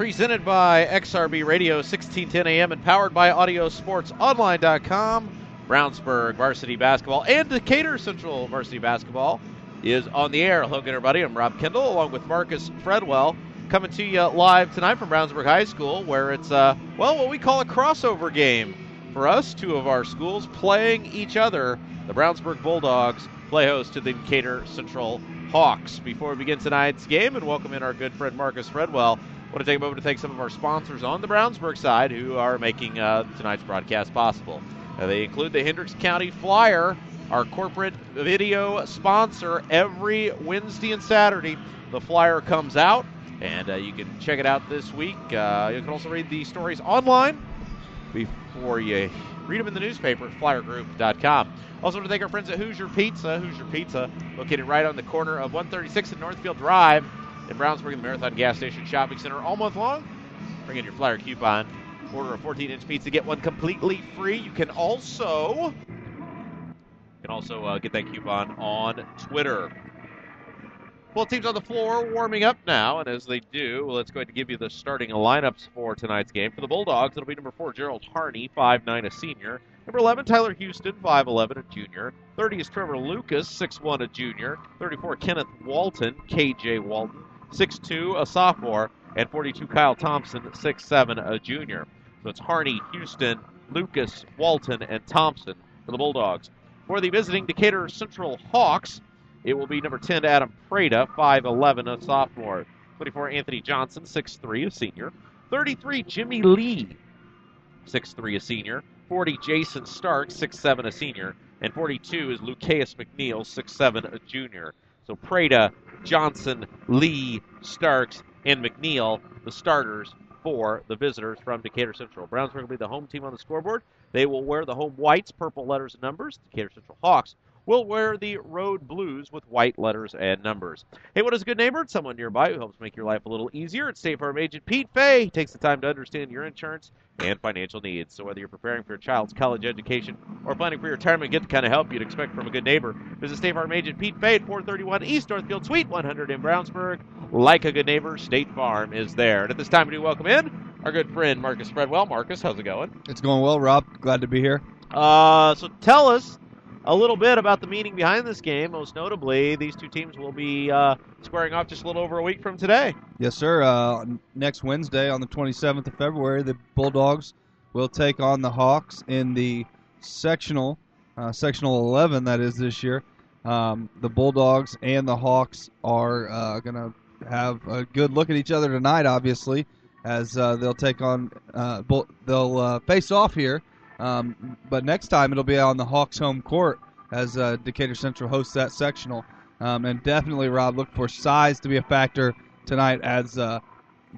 Presented by XRB Radio, 1610 AM, and powered by AudioSportsOnline.com. Brownsburg varsity basketball and Decatur Central varsity basketball is on the air. Hello, everybody. I'm Rob Kendall, along with Marcus Fredwell, coming to you live tonight from Brownsburg High School, where it's, what we call a crossover game for us. Two of our schools playing each other. The Brownsburg Bulldogs play host to the Decatur Central Hawks. Before we begin tonight's game and welcome in our good friend Marcus Fredwell, I want to take a moment to thank some of our sponsors on the Brownsburg side who are making tonight's broadcast possible. They include the Hendricks County Flyer, our corporate video sponsor. Every Wednesday and Saturday, the Flyer comes out, and you can check it out this week. You can also read the stories online before you read them in the newspaper at flyergroup.com. Also want to thank our friends at Hoosier Pizza. Hoosier Pizza, located right on the corner of 136 and Northfield Drive in Brownsburg, the Marathon Gas Station Shopping Center, all month long. Bring in your Flyer coupon. Order a 14-inch pizza, get one completely free. You can also get that coupon on Twitter. Well, teams on the floor warming up now, and as they do, let's go ahead and give you the starting lineups for tonight's game. For the Bulldogs, it'll be number 4, Gerald Harney, 5'9", a senior. Number 11, Tyler Houston, 5'11", a junior. 30 is Trevor Lucas, 6'1", a junior. 34, Kenneth Walton, KJ Walton, 6'2", a sophomore. And 42, Kyle Thompson, 6'7", a junior. So it's Harney, Houston, Lucas, Walton, and Thompson for the Bulldogs. For the visiting Decatur Central Hawks, it will be number 10, Adam Prada, 5'11", a sophomore. 24, Anthony Johnson, 6'3", a senior. 33, Jimmy Lee, 6'3", a senior. 40, Jason Stark, 6'7", a senior. And 42 is Lucas McNeil, 6'7", a junior. So Prada, Johnson, Lee, Starks, and McNeil, the starters for the visitors from Decatur Central. Brownsburg will be the home team on the scoreboard. They will wear the home whites, purple letters and numbers. Decatur Central Hawks will wear the road blues with white letters and numbers. Hey, what is a good neighbor? It's someone nearby who helps make your life a little easier. It's State Farm agent Pete Fay. He takes the time to understand your insurance and financial needs. So whether you're preparing for your child's college education or planning for your retirement, get the kind of help you'd expect from a good neighbor. Visit State Farm agent Pete Fay at 431 East Northfield Suite 100 in Brownsburg. Like a good neighbor, State Farm is there. And at this time, we do welcome in our good friend Marcus Fredwell. Marcus, how's it going? It's going well, Rob. Glad to be here. So tell us a little bit about the meaning behind this game. Most notably, these two teams will be squaring off just a little over a week from today. Yes, sir. Next Wednesday on the 27th of February, the Bulldogs will take on the Hawks in the sectional 11, that is this year. The Bulldogs and the Hawks are going to have a good look at each other tonight, obviously, as they'll take on they'll face off here. But next time it'll be on the Hawks' home court as Decatur Central hosts that sectional. And definitely, Rob, look for size to be a factor tonight as the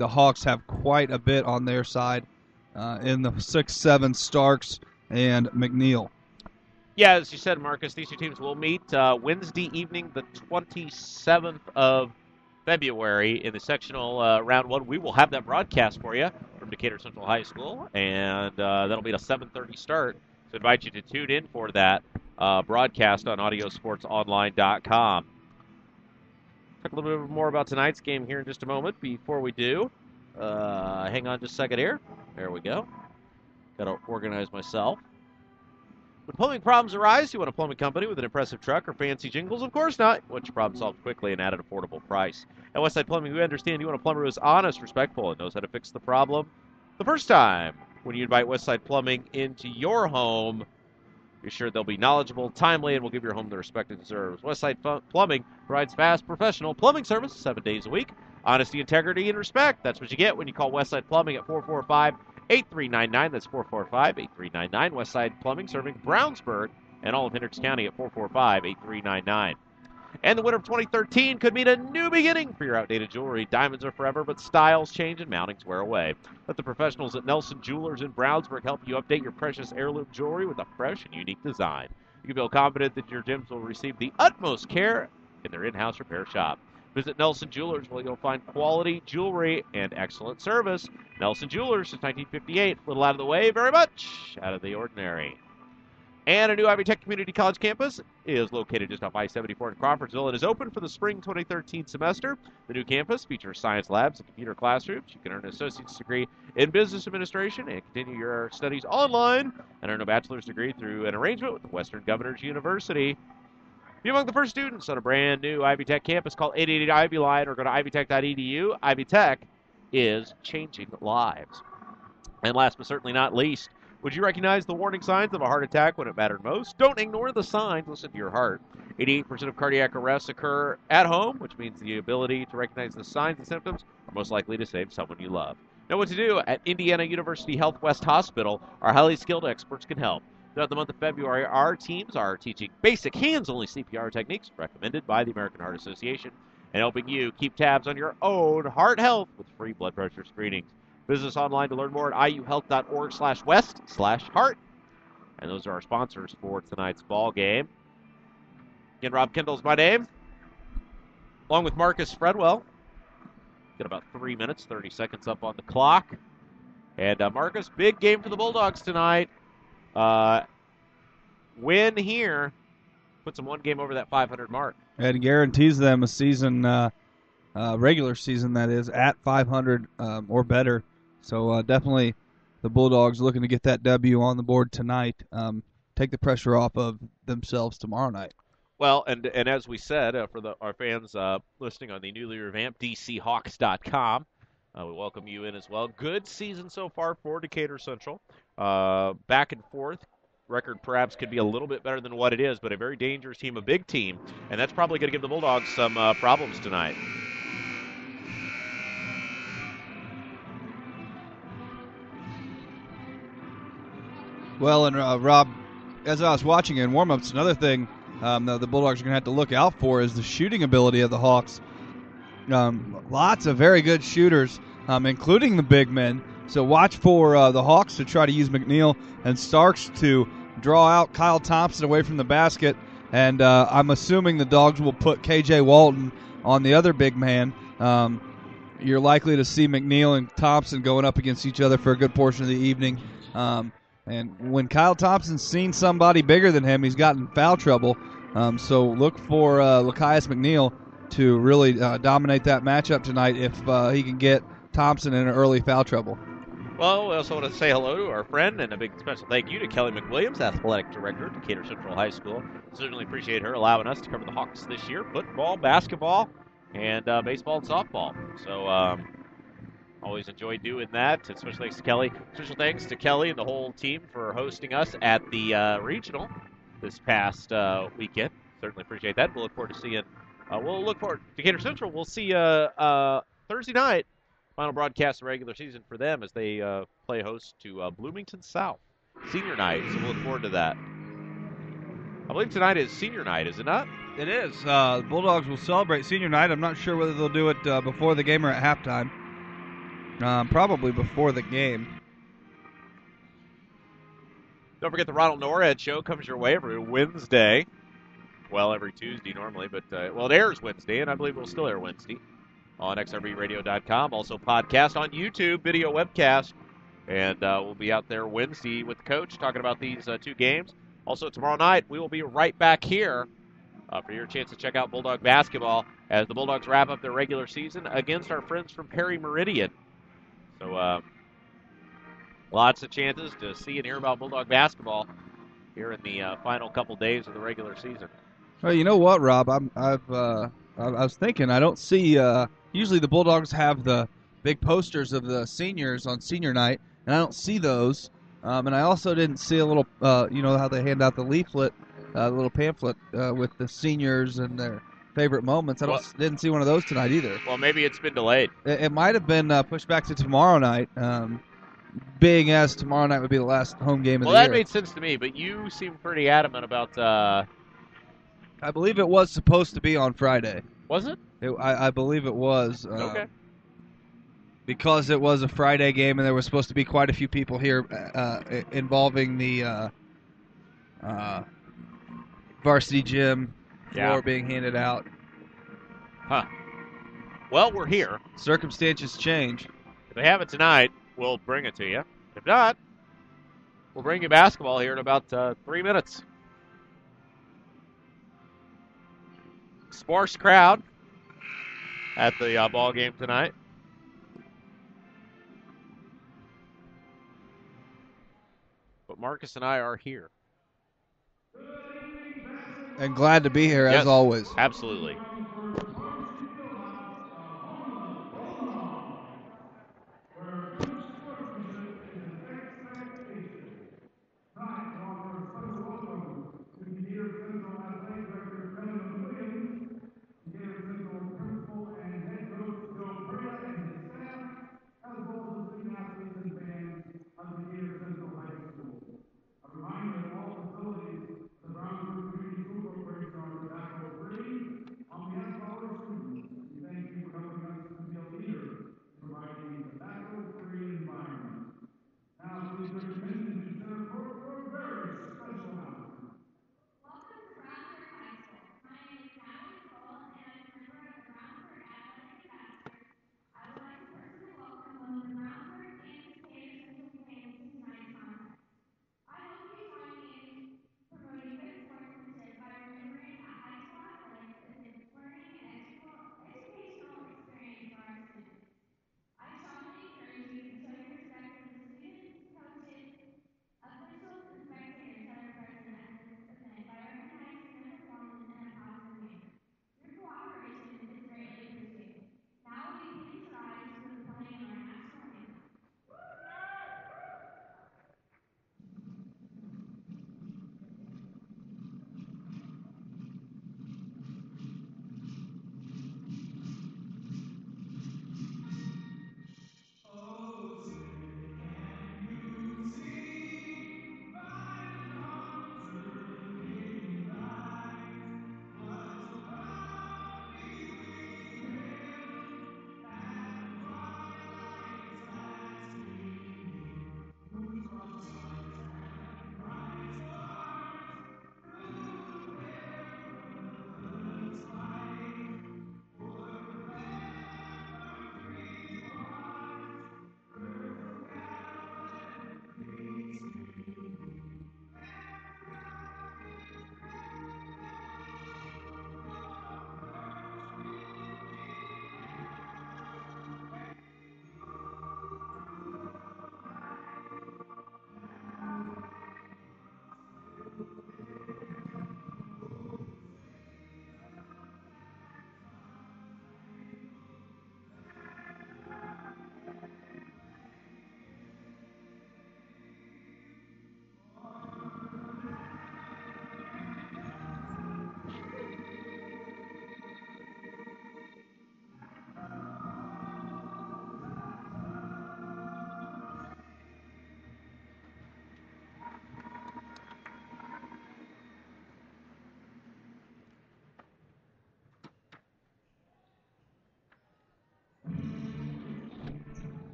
Hawks have quite a bit on their side in the 6'7" Starks and McNeil. Yeah, as you said, Marcus, these two teams will meet Wednesday evening, the 27th of February in the sectional round one. We will have that broadcast for you from Decatur Central High School, and that'll be at a 7:30 start. So I invite you to tune in for that broadcast on AudioSportsOnline.com. Talk a little bit more about tonight's game here in just a moment. Before we do, hang on just a second here. There we go. Got to organize myself. When plumbing problems arise, you want a plumbing company with an impressive truck or fancy jingles? Of course not. You want your problem solved quickly and at an affordable price. At Westside Plumbing, we understand you want a plumber who is honest, respectful, and knows how to fix the problem the first time. When you invite Westside Plumbing into your home, be sure they'll be knowledgeable, timely, and will give your home the respect it deserves. Westside Plumbing provides fast, professional plumbing service 7 days a week. Honesty, integrity, and respect. That's what you get when you call Westside Plumbing at 445-8399. That's 445-8399. Westside Plumbing serving Brownsburg and all of Hendricks County at 445-8399. And the winter of 2013 could mean a new beginning for your outdated jewelry. Diamonds are forever, but styles change and mountings wear away. Let the professionals at Nelson Jewelers in Brownsburg help you update your precious heirloom jewelry with a fresh and unique design. You can feel confident that your gems will receive the utmost care in their in-house repair shop. Visit Nelson Jewelers where you'll find quality jewelry and excellent service. Nelson Jewelers since 1958. A little out of the way, very much out of the ordinary. And a new Ivy Tech Community College campus is located just off I-74 in Crawfordsville and is open for the spring 2013 semester. The new campus features science labs and computer classrooms. You can earn an associate's degree in business administration and continue your studies online and earn a bachelor's degree through an arrangement with Western Governors University. Be among the first students on a brand new Ivy Tech campus. Call 888 Ivy Line or go to ivytech.edu. Ivy Tech is changing lives. And last but certainly not least, would you recognize the warning signs of a heart attack when it mattered most? Don't ignore the signs. Listen to your heart. 88% of cardiac arrests occur at home, which means the ability to recognize the signs and symptoms are most likely to save someone you love. Know what to do at Indiana University Health West Hospital. Our highly skilled experts can help. Throughout the month of February, our teams are teaching basic hands-only CPR techniques recommended by the American Heart Association and helping you keep tabs on your own heart health with free blood pressure screenings. Visit us online to learn more at iuhealth.org/west/heart. And those are our sponsors for tonight's ball game. Again, Rob Kendall's my name, along with Marcus Fredwell. Got about 3 minutes, 30 seconds up on the clock. And Marcus, big game for the Bulldogs tonight. Win here puts them one game over that 500 mark. And guarantees them a season, regular season that is, at 500 or better. So definitely the Bulldogs looking to get that W on the board tonight. Take the pressure off of themselves tomorrow night. Well, and as we said, for our fans listening on the newly revamped DCHawks.com, we welcome you in as well. Good season so far for Decatur Central. Back and forth. Record perhaps could be a little bit better than what it is, but a very dangerous team, a big team, and that's probably going to give the Bulldogs some problems tonight. Well, and Rob, as I was watching in warm-ups, another thing that the Bulldogs are going to have to look out for is the shooting ability of the Hawks. Lots of very good shooters, including the big men. So watch for the Hawks to try to use McNeil and Starks to draw out Kyle Thompson away from the basket. And I'm assuming the Dogs will put K.J. Walton on the other big man. You're likely to see McNeil and Thompson going up against each other for a good portion of the evening. And when Kyle Thompson's seen somebody bigger than him, he's gotten foul trouble. So look for Lakias McNeil to really dominate that matchup tonight if he can get Thompson in early foul trouble. Well, we also want to say hello to our friend and a big special thank you to Kelly McWilliams, Athletic Director at Decatur Central High School. Certainly appreciate her allowing us to cover the Hawks this year, football, basketball, and baseball and softball. So always enjoy doing that. And special thanks to Kelly. Special thanks to Kelly and the whole team for hosting us at the regional this past weekend. Certainly appreciate that. We'll look forward to seeing. We'll look forward to Decatur Central. We'll see Thursday night. Final broadcast of the regular season for them as they play host to Bloomington South. Senior night, so we'll look forward to that. I believe tonight is senior night, is it not? It is. The Bulldogs will celebrate senior night. I'm not sure whether they'll do it before the game or at halftime. Probably before the game. Don't forget the Ronald Norhead Show comes your way every Wednesday. Well, every Tuesday normally, but it airs Wednesday, and I believe it will still air Wednesday on xrbradio.com. Also podcast on YouTube, video webcast. And we'll be out there Wednesday with the coach talking about these two games. Also, tomorrow night, we will be right back here for your chance to check out Bulldog basketball as the Bulldogs wrap up their regular season against our friends from Perry Meridian. So lots of chances to see and hear about Bulldog basketball here in the final couple days of the regular season. Well, you know what, Rob? I was thinking, I don't see... usually the Bulldogs have the big posters of the seniors on senior night, and I don't see those. And I also didn't see a little, how they hand out the leaflet, the little pamphlet with the seniors and their favorite moments. Didn't see one of those tonight either. Well, maybe it's been delayed. It might have been pushed back to tomorrow night, being as tomorrow night would be the last home game of the year. Well, that made sense to me, but you seem pretty adamant about... I believe it was supposed to be on Friday. Was it? I believe it was. Okay. Because it was a Friday game and there was supposed to be quite a few people here involving the varsity gym floor being handed out. Huh. Well, we're here. Circumstances change. If they have it tonight, we'll bring it to you. If not, We'll bring you basketball here in about 3 minutes. Sparse crowd at the ball game tonight. But Marcus and I are here. And glad to be here, Yes, as always. Absolutely. Decatur Central Athletic Director President Williams, Decatur Central Principal and Head Coach Joe Perla and his staff, as well as the student athletes and fans of Decatur Central High School. A reminder that all facilities of the Brownsburg Community School Corporation are tobacco free. On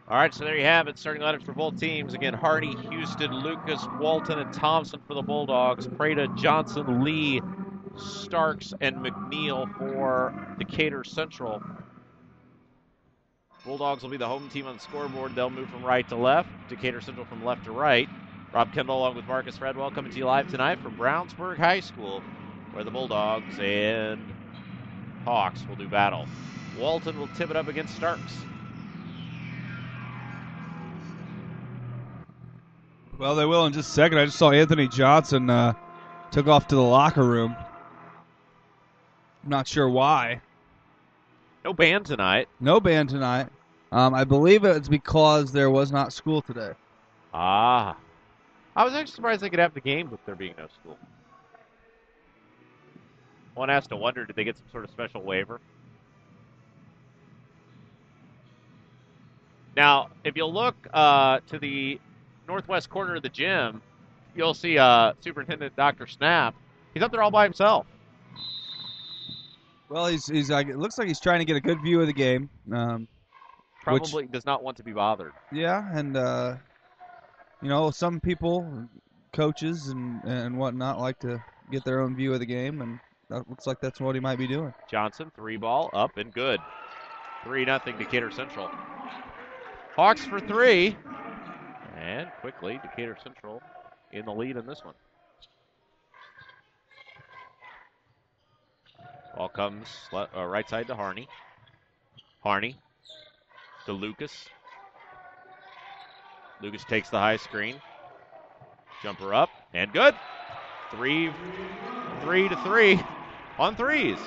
All right, so there you have it. Starting lineups for both teams. Again, Hardy, Houston, Lucas, Walton, and Thompson for the Bulldogs. Prada, Johnson, Lee, Starks, and McNeil for Decatur Central. Bulldogs will be the home team on the scoreboard. They'll move from right to left. Decatur Central from left to right. Rob Kendall along with Marcus Fredwell coming to you live tonight from Brownsburg High School, where the Bulldogs and Hawks will do battle. Walton will tip it up against Starks. Well, they will in just a second. I just saw Anthony Johnson took off to the locker room. I'm not sure why. No band tonight. No band tonight. I believe it's because there was not school today. Ah. I was actually surprised they could have the game with there being no school. One has to wonder, did they get some sort of special waiver? Now, if you look to the northwest corner of the gym, you'll see Superintendent Dr. Snap. He's up there all by himself. Well, he's like, it looks like he's trying to get a good view of the game. Probably does not want to be bothered. Yeah, and some people, coaches and whatnot, like to get their own view of the game, and that looks like that's what he might be doing. Johnson, 3-ball, up and good. 3-0 Decatur Central. Hawks for 3. And quickly, Decatur Central in the lead in this one. Ball comes right side to Harney. Harney to Lucas. Lucas takes the high screen. Jumper up and good. 3 to 3 on threes.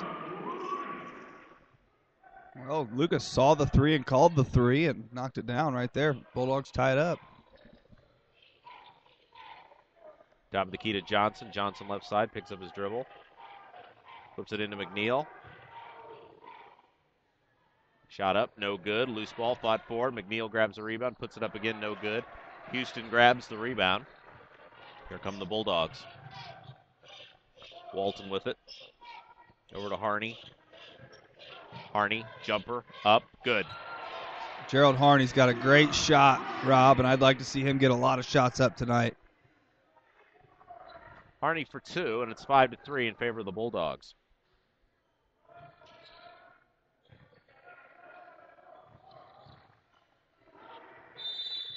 Well, Lucas saw the 3 and called the 3 and knocked it down right there. Bulldogs tied up. Top of the key to Johnson. Johnson left side picks up his dribble. Flips it into McNeil. Shot up, no good. Loose ball, fought forward. McNeil grabs the rebound, puts it up again, no good. Houston grabs the rebound. Here come the Bulldogs. Walton with it. Over to Harney. Harney, jumper, up, good. Gerald Harney's got a great shot, Rob, and I'd like to see him get a lot of shots up tonight. Harney for 2, and it's 5 to 3 in favor of the Bulldogs.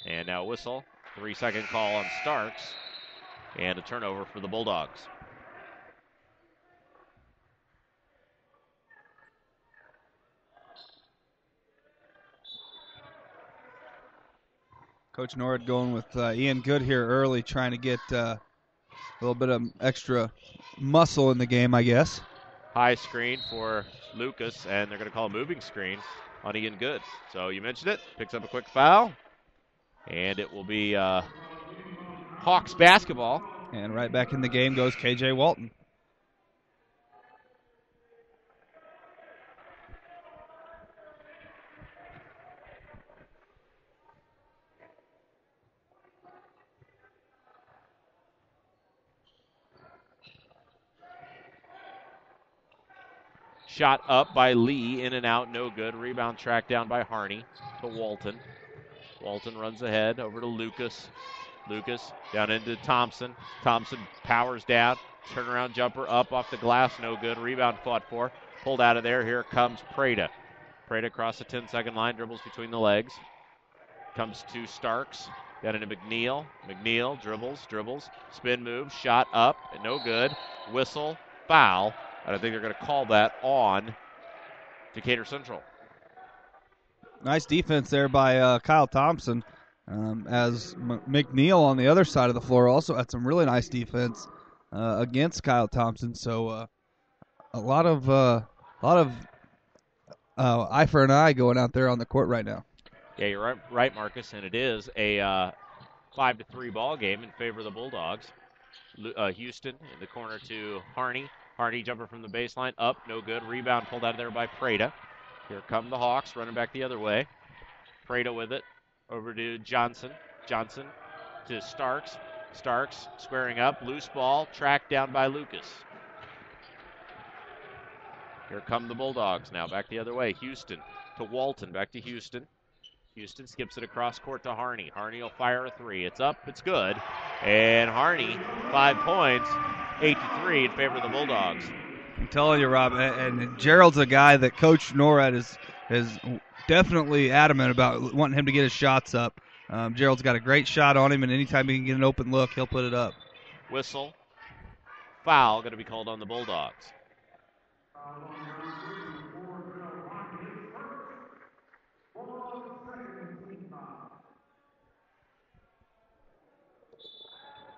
And now whistle. 3-second call on Starks. And a turnover for the Bulldogs. Coach Nord going with Ian Good here early, trying to get a little bit of extra muscle in the game, I guess. High screen for Lucas, and they're going to call a moving screen on Ian Good. So you mentioned it. Picks up a quick foul. And it will be Hawks basketball. And right back in the game goes K.J. Walton. Shot up by Lee, in and out, no good. Rebound tracked down by Harney to Walton. Walton runs ahead over to Lucas. Lucas down into Thompson. Thompson powers down. Turnaround jumper up off the glass, no good. Rebound fought for. Pulled out of there. Here comes Prada. Prada across the 10-second line, dribbles between the legs. Comes to Starks. Down into McNeil. McNeil dribbles. Spin move. Shot up, and no good. Whistle, foul. And I think they're going to call that on Decatur Central. Nice defense there by Kyle Thompson. As McNeil on the other side of the floor also had some really nice defense against Kyle Thompson. So a lot of eye for an eye going out there on the court right now. Yeah, you're right, Marcus, and it is a 5-3 ball game in favor of the Bulldogs. Houston in the corner to Harney. Harney jumper from the baseline, up, no good. Rebound pulled out of there by Prada. Here come the Hawks, running back the other way. Prada with it, over to Johnson. Johnson to Starks. Starks squaring up, loose ball, tracked down by Lucas. Here come the Bulldogs now, back the other way. Houston to Walton, back to Houston. Houston skips it across court to Harney. Harney will fire a three. It's up. It's good. And Harney, 5 points, 8-3 in favor of the Bulldogs. I'm telling you, Rob, and Gerald's a guy that Coach Norad is definitely adamant about wanting him to get his shots up. Gerald's got a great shot on him, and anytime he can get an open look, he'll put it up. Whistle. Foul going to be called on the Bulldogs.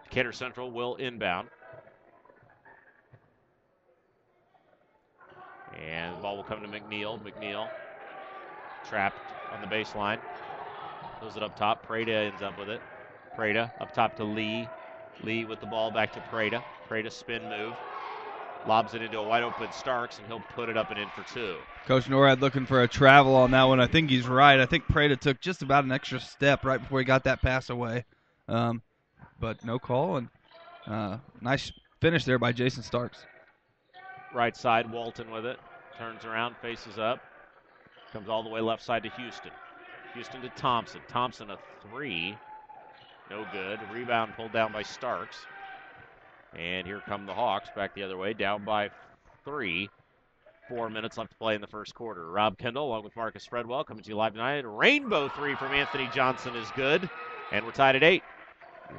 Decatur Central will inbound. And the ball will come to McNeil. McNeil trapped on the baseline. Throws it up top. Prada ends up with it. Prada up top to Lee. Lee with the ball back to Prada. Prada spin move. Lobs it into a wide open Starks, and he'll put it up and in for two. Coach Norad looking for a travel on that one. I think he's right. I think Prada took just about an extra step right before he got that pass away. But no call, and nice finish there by Jason Starks. Right side, Walton with it. Turns around, faces up. Comes all the way left side to Houston. Houston to Thompson. Thompson a three. No good. Rebound pulled down by Starks. And here come the Hawks back the other way, down by 3. 4 minutes left to play in the first quarter. Rob Kendall along with Marcus Fredwell coming to you live tonight. Rainbow three from Anthony Johnson is good. And we're tied at 8.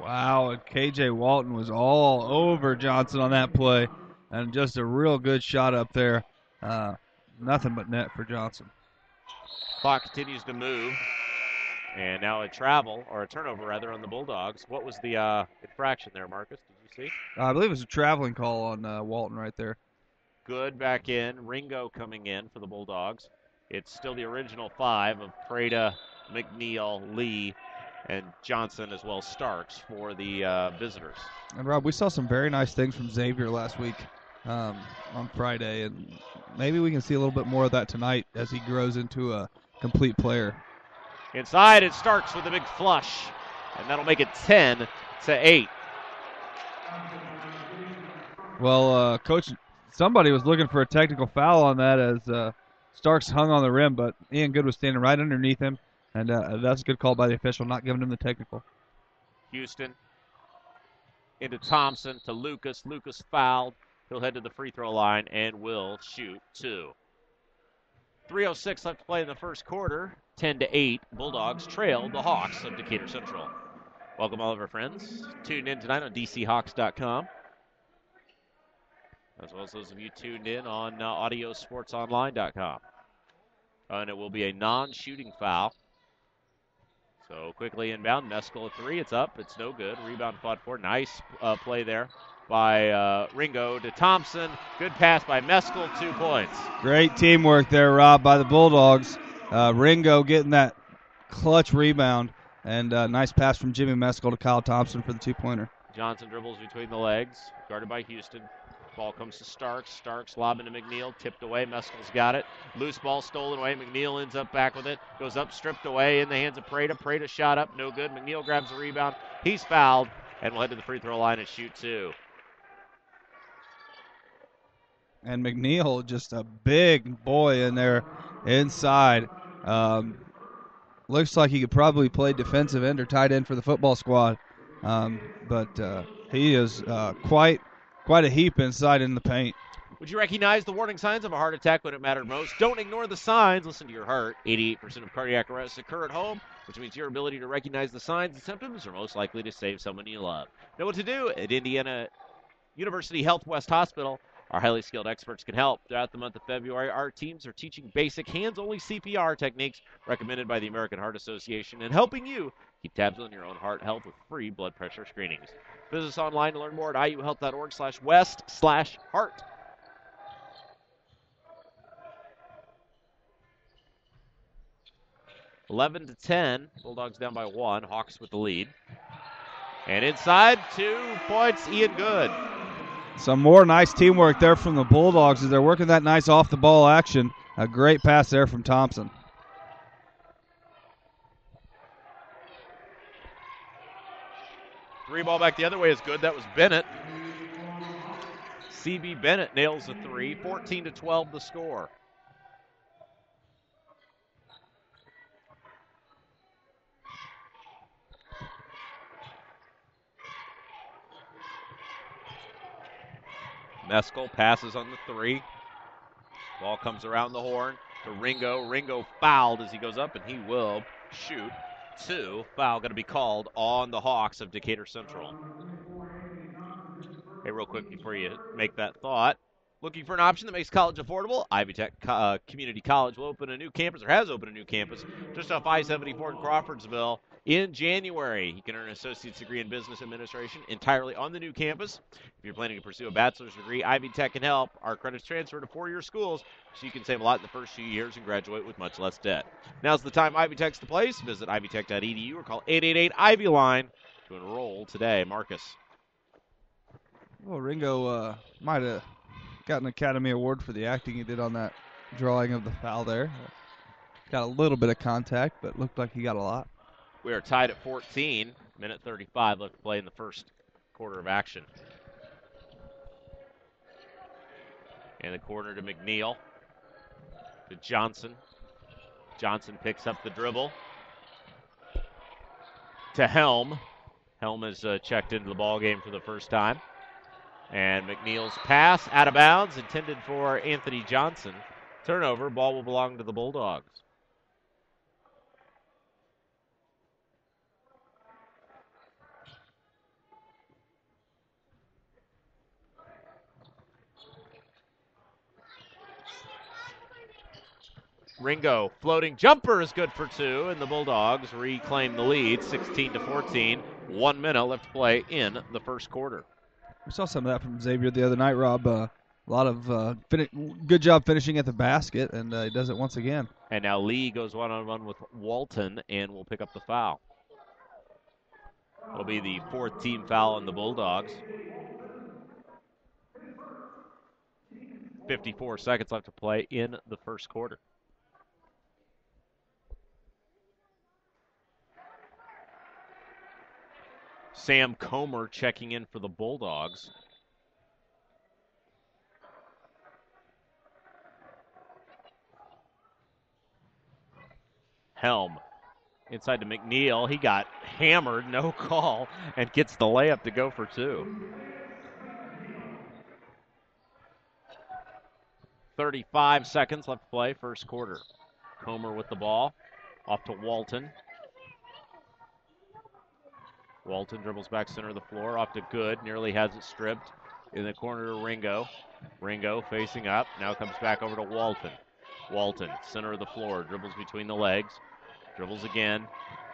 Wow, and KJ Walton was all over Johnson on that play. And just a real good shot up there. Nothing but net for Johnson. Clock continues to move. And now a travel, or a turnover rather, on the Bulldogs. What was the infraction there, Marcus? Did you see? I believe it was a traveling call on Walton right there. Good back in. Ringo coming in for the Bulldogs. It's still the original 5 of Prada, McNeil, Lee, and Johnson, as well as Starks for the visitors. And, Rob, we saw some very nice things from Xavier last week on Friday, and maybe we can see a little bit more of that tonight as he grows into a complete player. Inside, it's Starks with a big flush, and that'll make it 10-8. Well, Coach, somebody was looking for a technical foul on that as Starks hung on the rim, but Ian Good was standing right underneath him, and that's a good call by the official, not giving him the technical. Houston into Thompson to Lucas. Lucas fouled. He'll head to the free throw line and will shoot 2. 3:06 left to play in the first quarter. 10-8. Bulldogs trail the Hawks of Decatur Central. Welcome all of our friends. Tuned in tonight on DCHawks.com. As well as those of you tuned in on AudioSportsOnline.com. And it will be a non-shooting foul. So quickly inbound. Meskel a 3. It's up. It's no good. Rebound fought for. Nice play there by Ringo to Thompson. Good pass by Meskel. 2 points. Great teamwork there, Rob, by the Bulldogs. Ringo getting that clutch rebound. And nice pass from Jimmy Meskel to Kyle Thompson for the 2-pointer. Johnson dribbles between the legs. Guarded by Houston. Ball comes to Starks. Starks lobbing to McNeil. Tipped away. Meskel's got it. Loose ball stolen away. McNeil ends up back with it. Goes up, stripped away in the hands of Prada. Prada shot up. No good. McNeil grabs the rebound. He's fouled. And will head to the free throw line and shoot 2. And McNeil, just a big boy in there inside. Looks like he could probably play defensive end or tight end for the football squad. But he is quite a heap inside in the paint. Would you recognize the warning signs of a heart attack when it mattered most? Don't ignore the signs. Listen to your heart. 88% of cardiac arrests occur at home, which means your ability to recognize the signs and symptoms are most likely to save someone you love. Know what to do at Indiana University Health West Hospital. Our highly skilled experts can help. Throughout the month of February, our teams are teaching basic hands-only CPR techniques recommended by the American Heart Association and helping you keep tabs on your own heart health with free blood pressure screenings. Visit us online to learn more at iuhealth.org/west/heart. (11 to 10). Bulldogs down by 1. Hawks with the lead. And inside, 2 points, Ian Good. Some more nice teamwork there from the Bulldogs as they're working that nice off-the-ball action. A great pass there from Thompson. Three ball back the other way is good. That was Bennett. C.B. Bennett nails the 3. 14 to 12 the score. Meskel passes on the 3. Ball comes around the horn to Ringo. Ringo fouled as he goes up, and he will shoot 2. Foul going to be called on the Hawks of Decatur Central. Hey, real quick before you make that thought, looking for an option that makes college affordable? Ivy Tech Community College will open a new campus, or has opened a new campus, just off I-74 in Crawfordsville in January. You can earn an associate's degree in business administration entirely on the new campus. If you're planning to pursue a bachelor's degree, Ivy Tech can help. Our credits transfer to 4-year schools, so you can save a lot in the first few years and graduate with much less debt. Now's the time Ivy Tech's the place. Visit ivytech.edu or call 888-IVY-LINE to enroll today. Marcus. Well, Ringo might have got an Academy Award for the acting he did on that drawing of the foul there. Got a little bit of contact, but looked like he got a lot. We are tied at 14. Minute 35 left to play in the first quarter of action. And the corner to McNeil. To Johnson. Johnson picks up the dribble. To Helm. Helm has checked into the ball game for the first time. And McNeil's pass out of bounds, intended for Anthony Johnson. Turnover, ball will belong to the Bulldogs. Ringo, floating jumper is good for 2, and the Bulldogs reclaim the lead, 16-14. 1 minute left to play in the first quarter. We saw some of that from Xavier the other night, Rob. A lot of good job finishing at the basket, and he does it once again. And now Lee goes one-on-one with Walton and will pick up the foul. It'll be the 4th team foul on the Bulldogs. 54 seconds left to play in the first quarter. Sam Comer checking in for the Bulldogs. Helm inside to McNeil. He got hammered, no call, and gets the layup to go for 2. 35 seconds left to play, first quarter. Comer with the ball, off to Walton. Walton dribbles back center of the floor, off to Good, nearly has it stripped. In the corner to Ringo. Ringo facing up, now comes back over to Walton. Walton, center of the floor, dribbles between the legs. Dribbles again,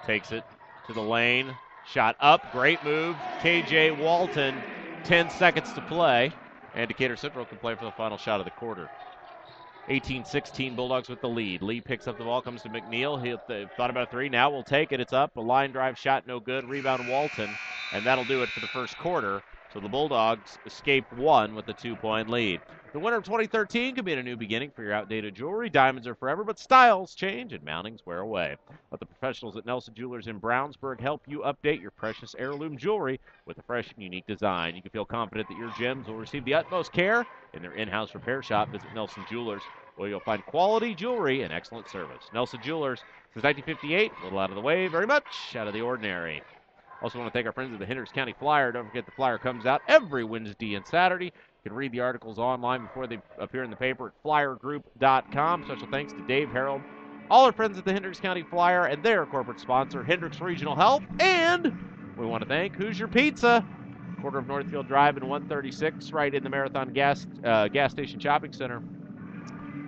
takes it to the lane. Shot up, great move. KJ Walton, 10 seconds to play. And Decatur Central can play for the final shot of the quarter. 18-16, Bulldogs with the lead. Lee picks up the ball, comes to McNeil. He thought about a 3, now will take it. It's up, a line drive shot, no good. Rebound Walton, and that'll do it for the first quarter. So the Bulldogs escape 1 with a 2-point lead. The winter of 2013 could be a new beginning for your outdated jewelry. Diamonds are forever, but styles change and mountings wear away. Let the professionals at Nelson Jewelers in Brownsburg help you update your precious heirloom jewelry with a fresh and unique design. You can feel confident that your gems will receive the utmost care in their in-house repair shop. Visit Nelson Jewelers, where you'll find quality jewelry and excellent service. Nelson Jewelers, since 1958, a little out of the way, very much out of the ordinary. Also want to thank our friends at the Hendricks County Flyer. Don't forget the Flyer comes out every Wednesday and Saturday. You can read the articles online before they appear in the paper at flyergroup.com. Special thanks to Dave Harold, all our friends at the Hendricks County Flyer, and their corporate sponsor, Hendricks Regional Health. And we want to thank Hoosier Pizza, corner of Northfield Drive and 136, right in the Marathon Gas Station Shopping Center.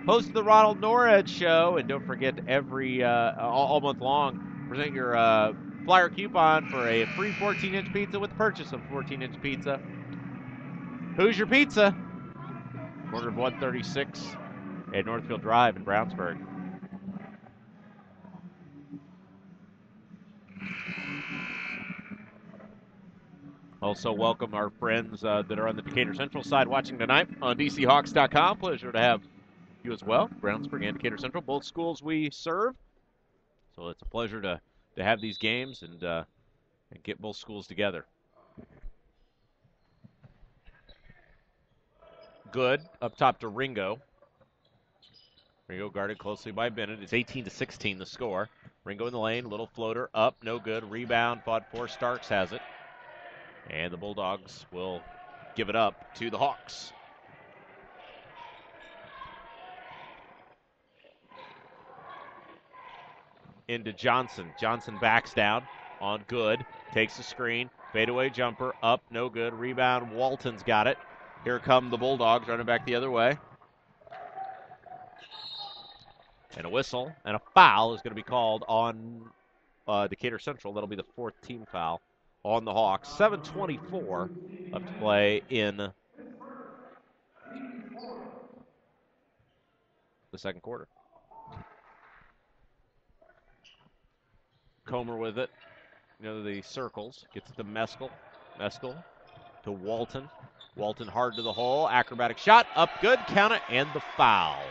Host of the Ronald Norris Show, and don't forget all month long, present your Flyer coupon for a free 14-inch pizza with the purchase of 14-inch pizza. Hoosier Pizza, corner of 136 at Northfield Drive in Brownsburg. Also welcome our friends that are on the Decatur Central side watching tonight on DCHawks.com. Pleasure to have you as well, Brownsburg and Decatur Central, both schools we serve. So it's a pleasure to have these games and get both schools together. Good up top to Ringo. Ringo guarded closely by Bennett. It's 18-16 the score. Ringo in the lane, little floater up, no good. Rebound fought for. Starks has it. And the Bulldogs will give it up to the Hawks. into Johnson. Johnson backs down on good. Takes the screen. Fadeaway jumper. Up. No good. Rebound. Walton's got it. Here come the Bulldogs running back the other way. And a whistle and a foul is going to be called on Decatur Central. That'll be the 4th team foul on the Hawks. 7:24 left to play in the second quarter. Comer with it. The circles. Gets it to Meskel. Meskel to Walton. Walton hard to the hole. Acrobatic shot. Up good. Count it. And the foul.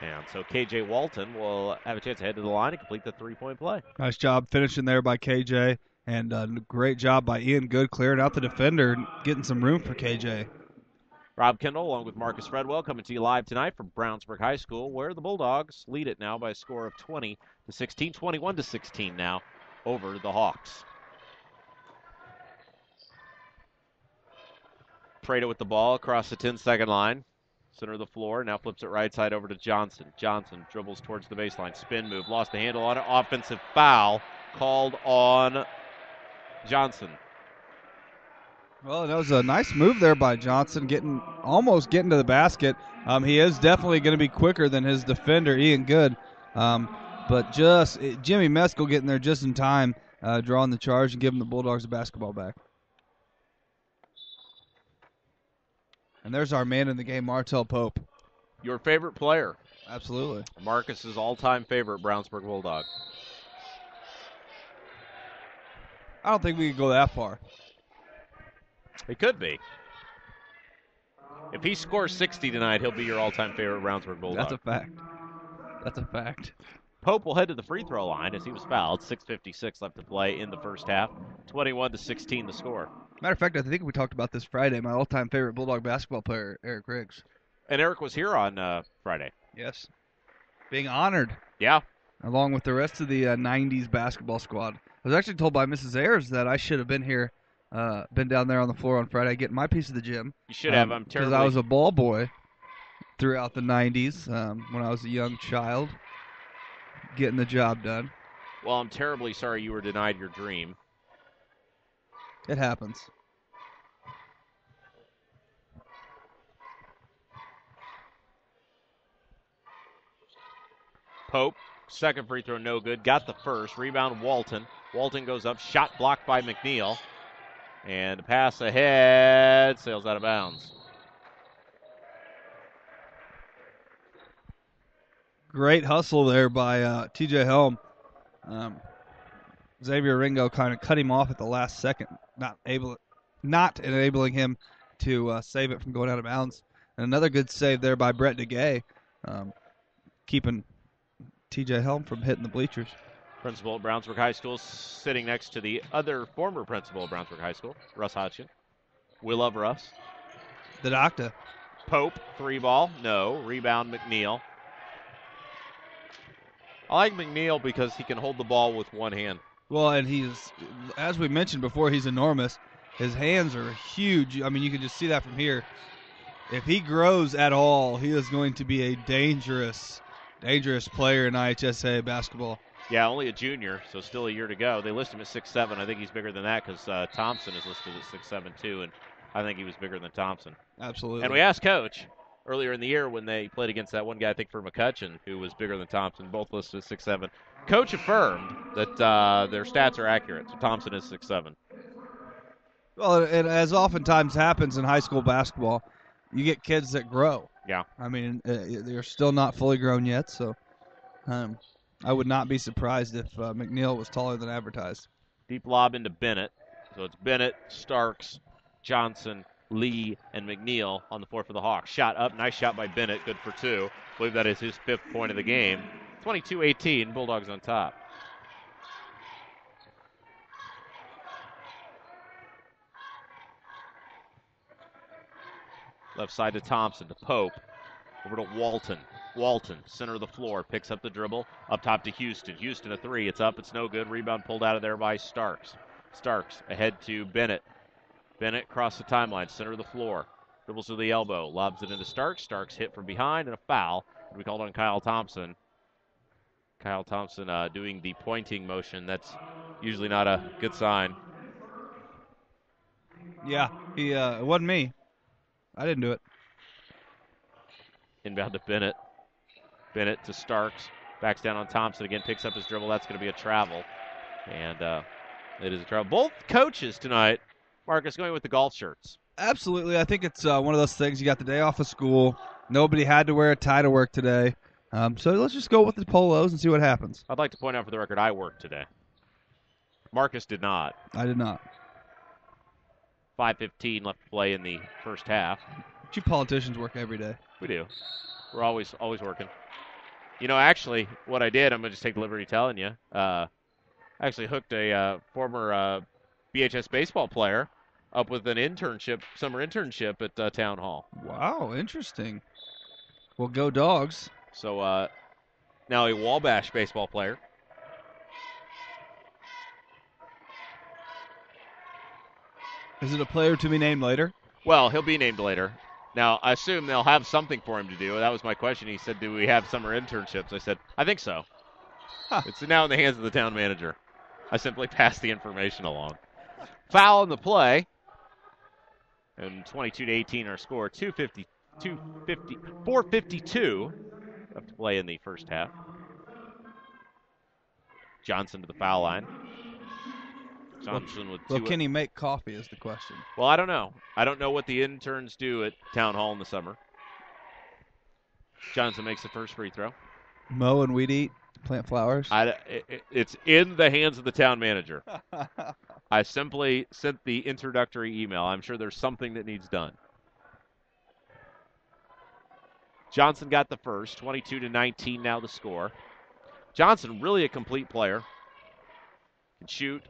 And so KJ Walton will have a chance to head to the line and complete the 3-point play. Nice job finishing there by KJ, and great job by Ian Good clearing out the defender, getting some room for KJ. Rob Kendall along with Marcus Fredwell coming to you live tonight from Brownsburg High School, where the Bulldogs lead it now by a score of 20-16, 21-16 now over the Hawks. Prado with the ball across the 10-second line. Center of the floor, now flips it right side over to Johnson. Johnson dribbles towards the baseline. Spin move, lost the handle on it. Offensive foul called on Johnson. Well, that was a nice move there by Johnson, almost getting to the basket. He is definitely going to be quicker than his defender, Ian Good. But Jimmy Meskel getting there just in time, drawing the charge and giving the Bulldogs the basketball back. And there's our man in the game, Martell Pope. Your favorite player. Absolutely. Marcus's all-time favorite Brownsburg Bulldog. I don't think we could go that far. It could be. If he scores 60 tonight, he'll be your all-time favorite Brownsburg Bulldog. That's a fact. Pope will head to the free throw line as he was fouled. 6:56 left to play in the first half. 21-16 the score. Matter of fact, I think we talked about this Friday. My all-time favorite Bulldog basketball player, Eric Riggs. And Eric was here on Friday. Yes. Being honored. Yeah. Along with the rest of the 90s basketball squad. I was actually told by Mrs. Ayers that I should have been here, been down there on the floor on Friday getting my piece of the gym. You should have. I'm terribly. Because I was a ball boy throughout the 90s when I was a young child, getting the job done. Well, I'm terribly sorry you were denied your dream. It happens. Pope, second free throw, no good. Got the first. Rebound, Walton. Walton goes up. Shot blocked by McNeil. And a pass ahead. Sails out of bounds. Great hustle there by T.J. Helm. Xavier Ringo kind of cut him off at the last second, not enabling him to save it from going out of bounds. And another good save there by Brett DeGay, keeping T.J. Helm from hitting the bleachers. Principal at Brownsburg High School, sitting next to the other former principal at Brownsburg High School, Russ Hodgson. We love Russ. The doctor. Pope, three ball, no. Rebound, McNeil. I like McNeil because he can hold the ball with one hand. Well, and he's, as we mentioned before, he's enormous. His hands are huge. I mean, you can just see that from here. If he grows at all, he is going to be a dangerous player in IHSA basketball. Yeah, only a junior, so still a year to go. They list him at 6'7". I think he's bigger than that because Thompson is listed at 6'7" too, and I think he was bigger than Thompson. Absolutely. And we asked Coach earlier in the year when they played against that one guy, I think, for McCutcheon, who was bigger than Thompson, both listed at 6'7". Coach affirmed that their stats are accurate, so Thompson is 6'7". Well, and as oftentimes happens in high school basketball, you get kids that grow. Yeah. I mean, they're still not fully grown yet, so I would not be surprised if McNeil was taller than advertised. Deep lob into Bennett. So it's Bennett, Starks, Johnson, Lee, and McNeil on the floor for the Hawks. Shot up. Nice shot by Bennett. Good for two. I believe that is his fifth point of the game. 22-18. Bulldogs on top. Left side to Thompson, to Pope. Over to Walton. Walton, center of the floor, picks up the dribble. Up top to Houston. Houston a three. It's up. It's no good. Rebound pulled out of there by Starks. Starks ahead to Bennett. Bennett across the timeline, center of the floor. Dribbles to the elbow. Lobs it into Starks. Starks hit from behind and a foul. We called on Kyle Thompson. Kyle Thompson doing the pointing motion. That's usually not a good sign. Yeah, it wasn't me. I didn't do it. Inbound to Bennett. Bennett to Starks. Backs down on Thompson again. Picks up his dribble. That's going to be a travel. And it is a travel. Both coaches tonight, Marcus, going with the golf shirts. Absolutely. I think it's one of those things. You got the day off of school. Nobody had to wear a tie to work today. So let's just go with the polos and see what happens. I'd like to point out for the record, I worked today. Marcus did not. I did not. 5:15 left to play in the first half. But you politicians work every day. We do. We're always working. You know, actually, what I did, I'm going to just take the liberty telling you. I actually hooked a former BHS baseball player up with an internship, summer internship at Town Hall. Wow, interesting. Well, go Dogs. So now a Wabash baseball player. Is it a player to be named later? Well, he'll be named later. Now, I assume they'll have something for him to do. That was my question. He said, do we have summer internships? I said, I think so. Huh. It's now in the hands of the town manager. I simply passed the information along. Foul in the play. And 22-18 our score. 4:52 left to play in the first half. Johnson to the foul line. Johnson with two. Well, can he make coffee is the question. Well, I don't know. I don't know what the interns do at Town Hall in the summer. Johnson makes the first free throw. Mow and weed eat, plant flowers. It's in the hands of the town manager. I simply sent the introductory email. I'm sure there's something that needs done. Johnson got the first, 22-19 now the score. Johnson, really a complete player. Can shoot.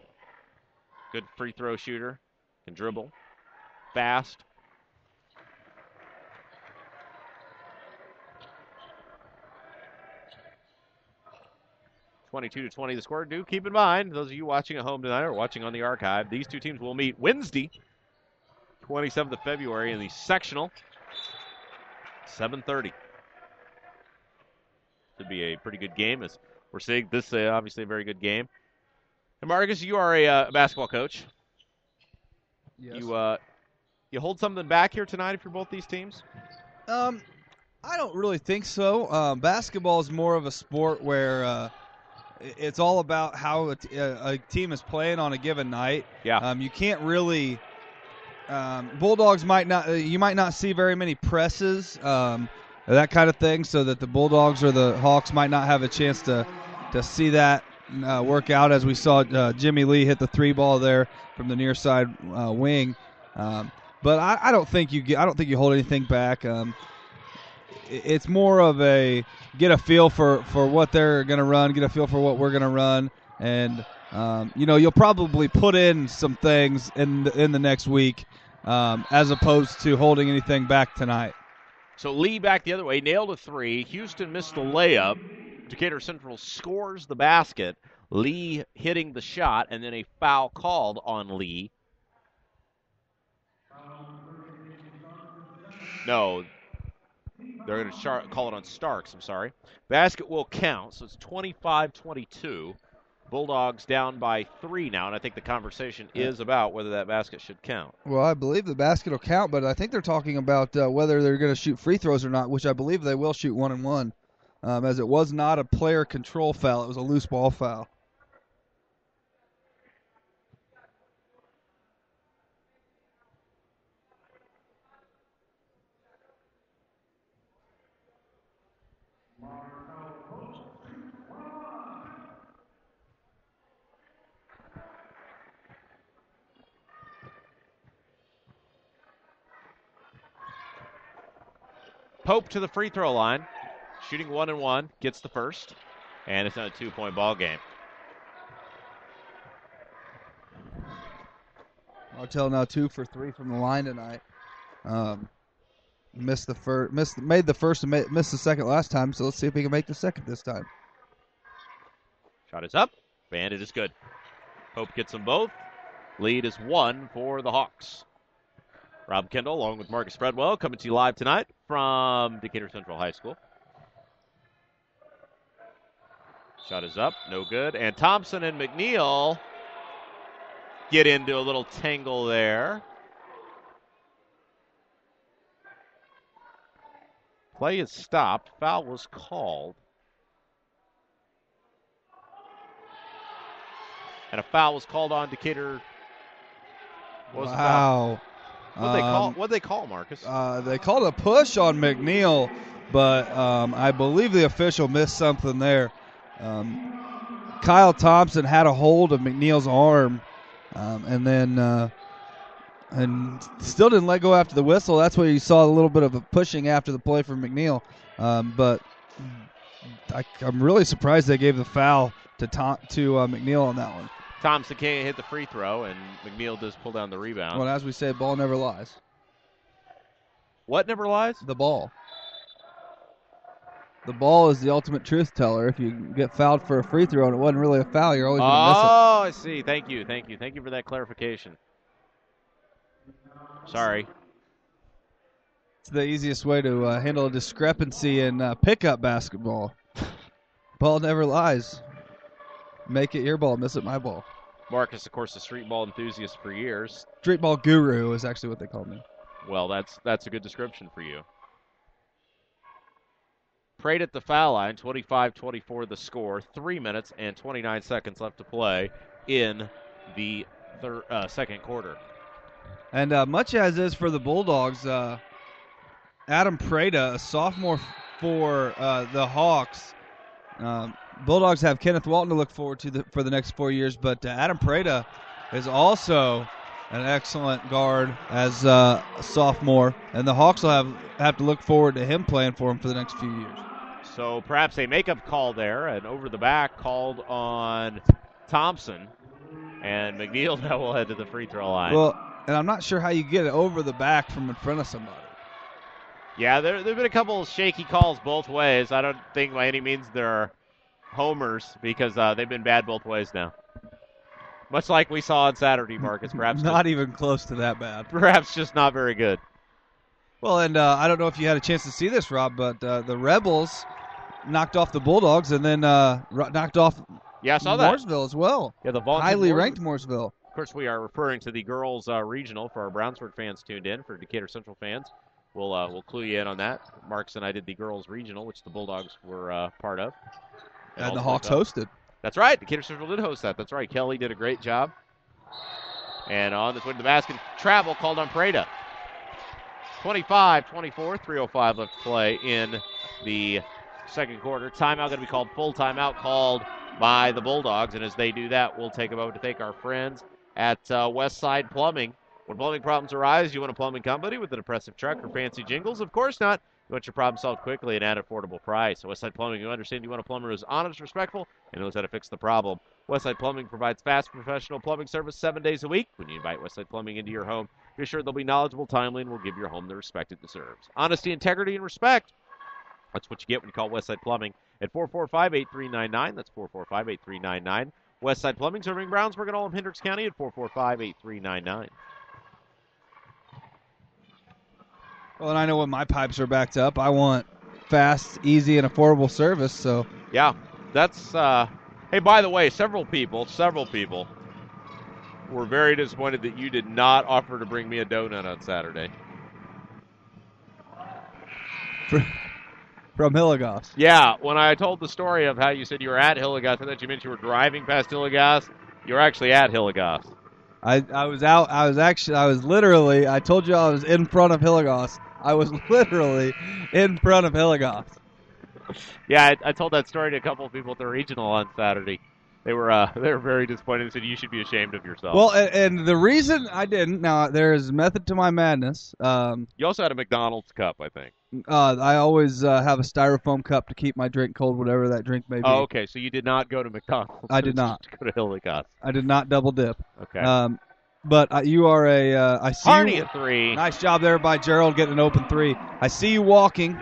Good free throw shooter. Can dribble. Fast. (22-20) the score. Do keep in mind, those of you watching at home tonight or watching on the archive, these two teams will meet Wednesday, 27th of February in the sectional. 7:30. Should be a pretty good game, as we're seeing. This obviously a very good game. And Marcus, you are a basketball coach. Yes. You hold something back here tonight if you're both these teams? I don't really think so. Basketball is more of a sport where it's all about how a team is playing on a given night. Yeah. You can't really. Bulldogs might not. You might not see very many presses, that kind of thing, so that the Bulldogs or the Hawks might not have a chance to see that work out. As we saw Jimmy Lee hit the three ball there from the near side wing. But I don't think you hold anything back. It's more of a get a feel for what they're going to run, get a feel for what we're going to run, and you'll probably put in some things in the next week as opposed to holding anything back tonight. So Lee back the other way, nailed a three. Houston missed the layup. Decatur Central scores the basket. Lee hitting the shot, and then a foul called on Lee. No, they're going to call it on Starks, I'm sorry. Basket will count, so it's 25-22. Bulldogs down by 3 now, and I think the conversation is about whether that basket should count. Well, I believe the basket will count, but I think they're talking about whether they're going to shoot free throws or not, which I believe they will shoot 1-and-1, as it was not a player control foul. It was a loose ball foul. Pope to the free throw line, shooting 1-and-1, gets the first, and it's not a 2-point ball game. Martell now 2 for 3 from the line tonight. Made the first and missed the second last time, so let's see if he can make the second this time. Shot is up, and it is good. Pope gets them both. Lead is 1 for the Hawks. Rob Kendall, along with Marcus Fredwell, coming to you live tonight from Decatur Central High School. Shot is up, no good. And Thompson and McNeil get into a little tangle there. Play is stopped. Foul was called. And a foul was called on Decatur. What was the foul? What'd they call, Marcus? They called a push on McNeil, but I believe the official missed something there. Kyle Thompson had a hold of McNeil's arm, and still didn't let go after the whistle. That's where you saw a little bit of a pushing after the play from McNeil. But I'm really surprised they gave the foul to McNeil on that one. Thompson can't hit the free throw, and McNeil does pull down the rebound. Well, as we say, ball never lies. What never lies? The ball. The ball is the ultimate truth teller. If you get fouled for a free throw and it wasn't really a foul, you're always going to miss it. Oh, I see. Thank you for that clarification. Sorry. It's the easiest way to handle a discrepancy in pickup basketball. Ball never lies. Make it your ball, miss it my ball. Marcus, of course, a street ball enthusiast for years. Street ball guru is actually what they call me. Well, that's a good description for you. Prayed at the foul line, 25-24 the score. 3 minutes and 29 seconds left to play in the second quarter. And much as is for the Bulldogs, Adam Prada, a sophomore for the Hawks. Bulldogs have Kenneth Walton to look forward to for the next 4 years, but Adam Prada is also an excellent guard as a sophomore, and the Hawks will have to look forward to him playing for him for the next few years. So perhaps a makeup call there, and over the back called on Thompson, and McNeil now will head to the free throw line. Well, and I'm not sure how you get it over the back from in front of somebody. Yeah, there have been a couple of shaky calls both ways. I don't think by any means they're homers because they've been bad both ways now. Much like we saw on Saturday, Marcus. Perhaps not even close to that bad. Perhaps just not very good. Well, and I don't know if you had a chance to see this, Rob, but the Rebels knocked off the Bulldogs and then knocked off I saw that. Mooresville as well. Yeah, the highly ranked Mooresville. Of course, we are referring to the girls' regional for our Brownsburg fans tuned in. For Decatur Central fans, we'll clue you in on that. Marks and I did the girls' regional, which the Bulldogs were part of. And the Hawks hosted. That's right. Decatur Central did host that. That's right. Kelly did a great job. And on this way to the basket, travel called on Prada. 25-24, 3:05 left to play in the second quarter. Timeout going to be called. Full timeout called by the Bulldogs. And as they do that, we'll take a moment to thank our friends at Westside Plumbing. When plumbing problems arise, you want a plumbing company with an impressive truck or fancy jingles? Of course not. You want your problem solved quickly and at an affordable price. So Westside Plumbing, you understand you want a plumber who's honest, respectful, and knows how to fix the problem. Westside Plumbing provides fast, professional plumbing service 7 days a week. When you invite Westside Plumbing into your home, be sure they'll be knowledgeable, timely, and will give your home the respect it deserves. Honesty, integrity, and respect. That's what you get when you call Westside Plumbing at 445-8399. That's 445-8399. Westside Plumbing serving Brownsburg and all of Hendricks County at 445-8399. Well, and I know when my pipes are backed up, I want fast, easy, and affordable service. So yeah, that's. Hey, by the way, several people were very disappointed that you did not offer to bring me a donut on Saturday. From Hillegas. Yeah, when I told the story of how you said you were at Hillegas, I thought you meant you were driving past Hillegas. You were actually at Hillegas. I was literally, I told you I was in front of Hillegas. I was literally in front of Hillegas. Yeah, I told that story to a couple of people at the regional on Saturday. They were very disappointed and said you should be ashamed of yourself. Well, and the reason I didn't, now there is method to my madness. You also had a McDonald's cup, I think. I always have a styrofoam cup to keep my drink cold, whatever that drink may be. Oh, okay, so you did not go to McDonald's. I did not. Go to Hillegas. I did not double dip. Okay. But you are I see Harney you, at three. Nice job there by Gerald getting an open three. I see you walking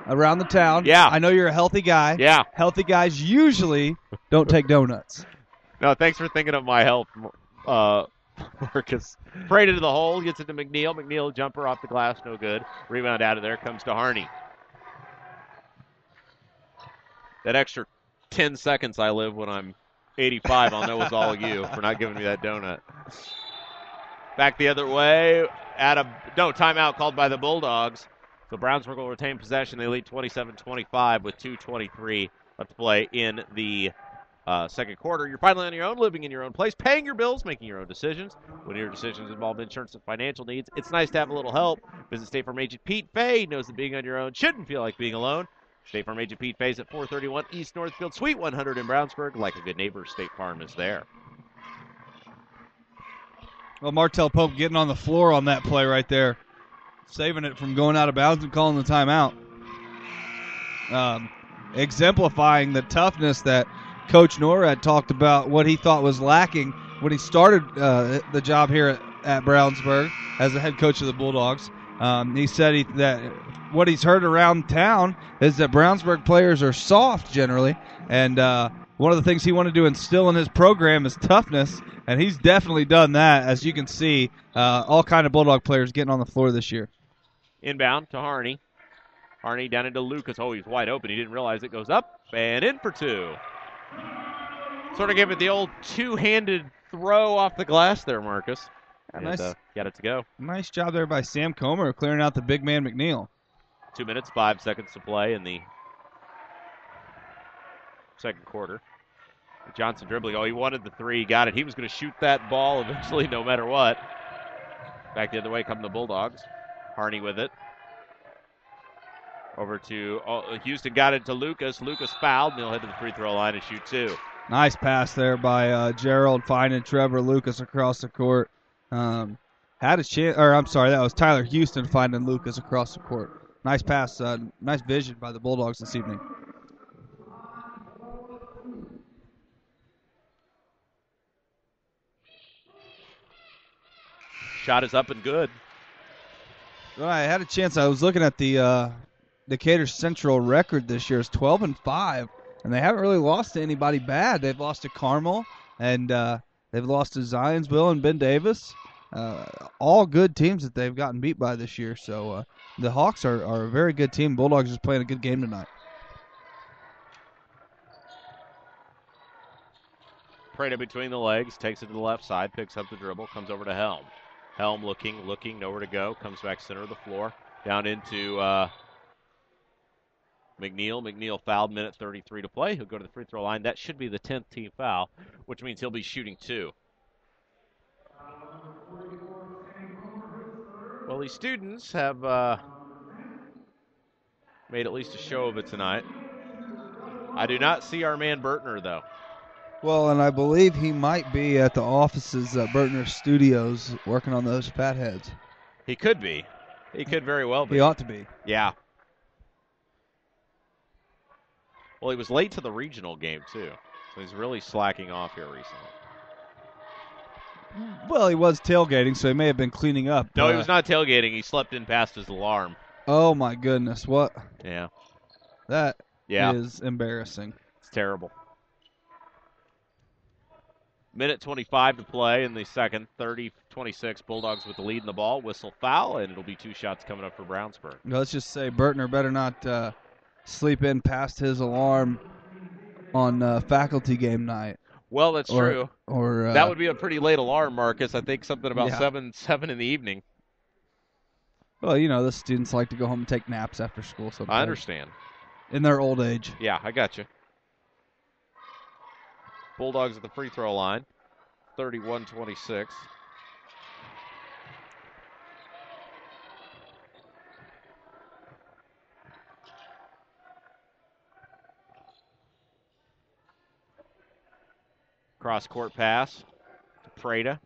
around the town. Yeah. I know you're a healthy guy. Yeah. Healthy guys usually don't take donuts. No, thanks for thinking of my health, Marcus. Prayed into the hole, gets it to McNeil. McNeil jumper off the glass, no good. Rebound out of there, comes to Harney. That extra 10 seconds I live when I'm 85, I'll know it's all you for not giving me that donut. Back the other way. Timeout called by the Bulldogs. So Brownsburg will retain possession. They lead 27-25 with 2:23 left to play in the second quarter. You're finally on your own, living in your own place, paying your bills, making your own decisions. When your decisions involve insurance and financial needs, it's nice to have a little help. Visit State Farm agent Pete Fay. Knows that being on your own shouldn't feel like being alone. State Farm agent Pete Fay's at 431 East Northfield, Suite 100 in Brownsburg. Like a good neighbor, State Farm is there. Well, Martell Pope getting on the floor on that play right there, saving it from going out of bounds and calling the timeout. Exemplifying the toughness that Coach Norad talked about, what he thought was lacking when he started the job here at Brownsburg as the head coach of the Bulldogs. He said that what he's heard around town is that Brownsburg players are soft generally, and one of the things he wanted to instill in his program is toughness, and he's definitely done that. As you can see, all kind of Bulldog players getting on the floor this year. Inbound to Harney. Harney down into Lucas. Oh, he's wide open. He didn't realize it goes up and in for two. Sort of gave it the old two-handed throw off the glass there, Marcus. And Nice. Got it to go. Nice job there by Sam Comer clearing out the big man McNeil. 2 minutes, 5 seconds to play in the second quarter. Johnson dribbling. Oh, he wanted the three. He got it. He was going to shoot that ball eventually no matter what. Back the other way come the Bulldogs. Harney with it. Over to Houston, got it to Lucas. Lucas fouled, and he'll head to the free throw line and shoot two. Nice pass there by Gerald finding Trevor Lucas across the court. Had a chance, or I'm sorry, that was Tyler Houston finding Lucas across the court. Nice pass, nice vision by the Bulldogs this evening. Shot is up and good. Well, I had a chance. I was looking at the Decatur Central record this year is 12-5, and they haven't really lost to anybody bad. They've lost to Carmel, and they've lost to Zionsville and Ben Davis. All good teams that they've gotten beat by this year. So the Hawks are a very good team. Bulldogs is playing a good game tonight. Prada between the legs, takes it to the left side, picks up the dribble, comes over to Helm. Helm looking, nowhere to go, comes back center of the floor, down into McNeil. McNeil fouled, minute 33 to play. He'll go to the free throw line. That should be the 10th team foul, which means he'll be shooting two. Well, these students have made at least a show of it tonight. I do not see our man Bertner, though. Well, and I believe he might be at the offices at Bertner Studios working on those fatheads. He could be. He could very well be. He ought to be. Yeah. Well, he was late to the regional game, too. So he's really slacking off here recently. Well, he was tailgating, so he may have been cleaning up. No, he was not tailgating. He slept in past his alarm. Oh, my goodness. What? Yeah. That is embarrassing. It's terrible. Minute 25 to play in the second. 30-26. Bulldogs with the lead in the ball. Whistle foul, and it'll be two shots coming up for Brownsburg. Let's just say Bertner better not sleep in past his alarm on faculty game night. Well, that's true. Or that would be a pretty late alarm, Marcus. I think something about 7 in the evening. Well, you know, the students like to go home and take naps after school sometimes. I understand. In their old age. Yeah, I got you. Bulldogs at the free throw line, 31-26. Cross-court pass to Prada.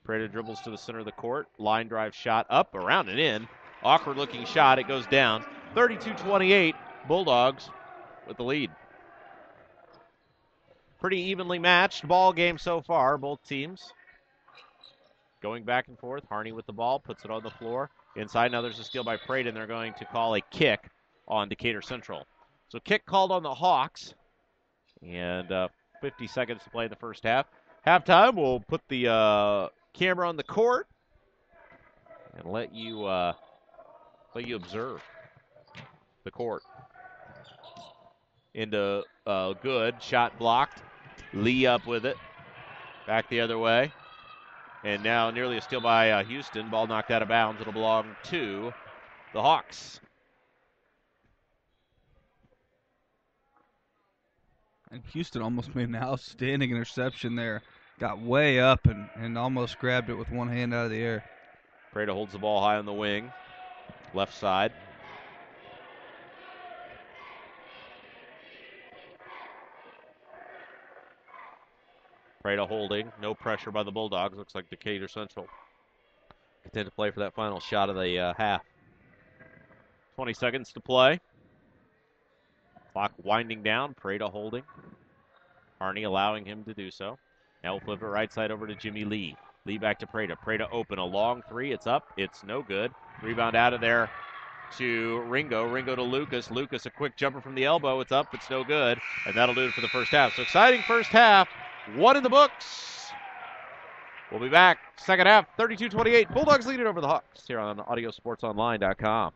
Prada dribbles to the center of the court. Line drive shot up, around and in. Awkward-looking shot. It goes down. 32-28. Bulldogs with the lead. Pretty evenly matched ball game so far, both teams. Going back and forth. Harney with the ball, puts it on the floor. Inside, now there's a steal by Prada, and they're going to call a kick on Decatur Central. So kick called on the Hawks. And 50 seconds to play in the first half. Halftime, we'll put the camera on the court and let you observe the court. into good. Shot blocked. Lee up with it. Back the other way. And now nearly a steal by Houston. Ball knocked out of bounds. It'll belong to the Hawks. And Houston almost made an outstanding interception there. Got way up and almost grabbed it with one hand out of the air. Prada holds the ball high on the wing. Left side. Prada holding. No pressure by the Bulldogs. Looks like Decatur Central content to play for that final shot of the half. 20 seconds to play. Clock winding down. Prada holding. Harney allowing him to do so. Now we'll flip it right side over to Jimmy Lee. Lee back to Prada. Prada open. A long three. It's up. It's no good. Rebound out of there to Ringo. Ringo to Lucas. Lucas, a quick jumper from the elbow. It's up. It's no good. And that'll do it for the first half. So exciting first half. One in the books. We'll be back. Second half, 32-28. Bulldogs lead it over the Hawks here on AudioSportsOnline.com.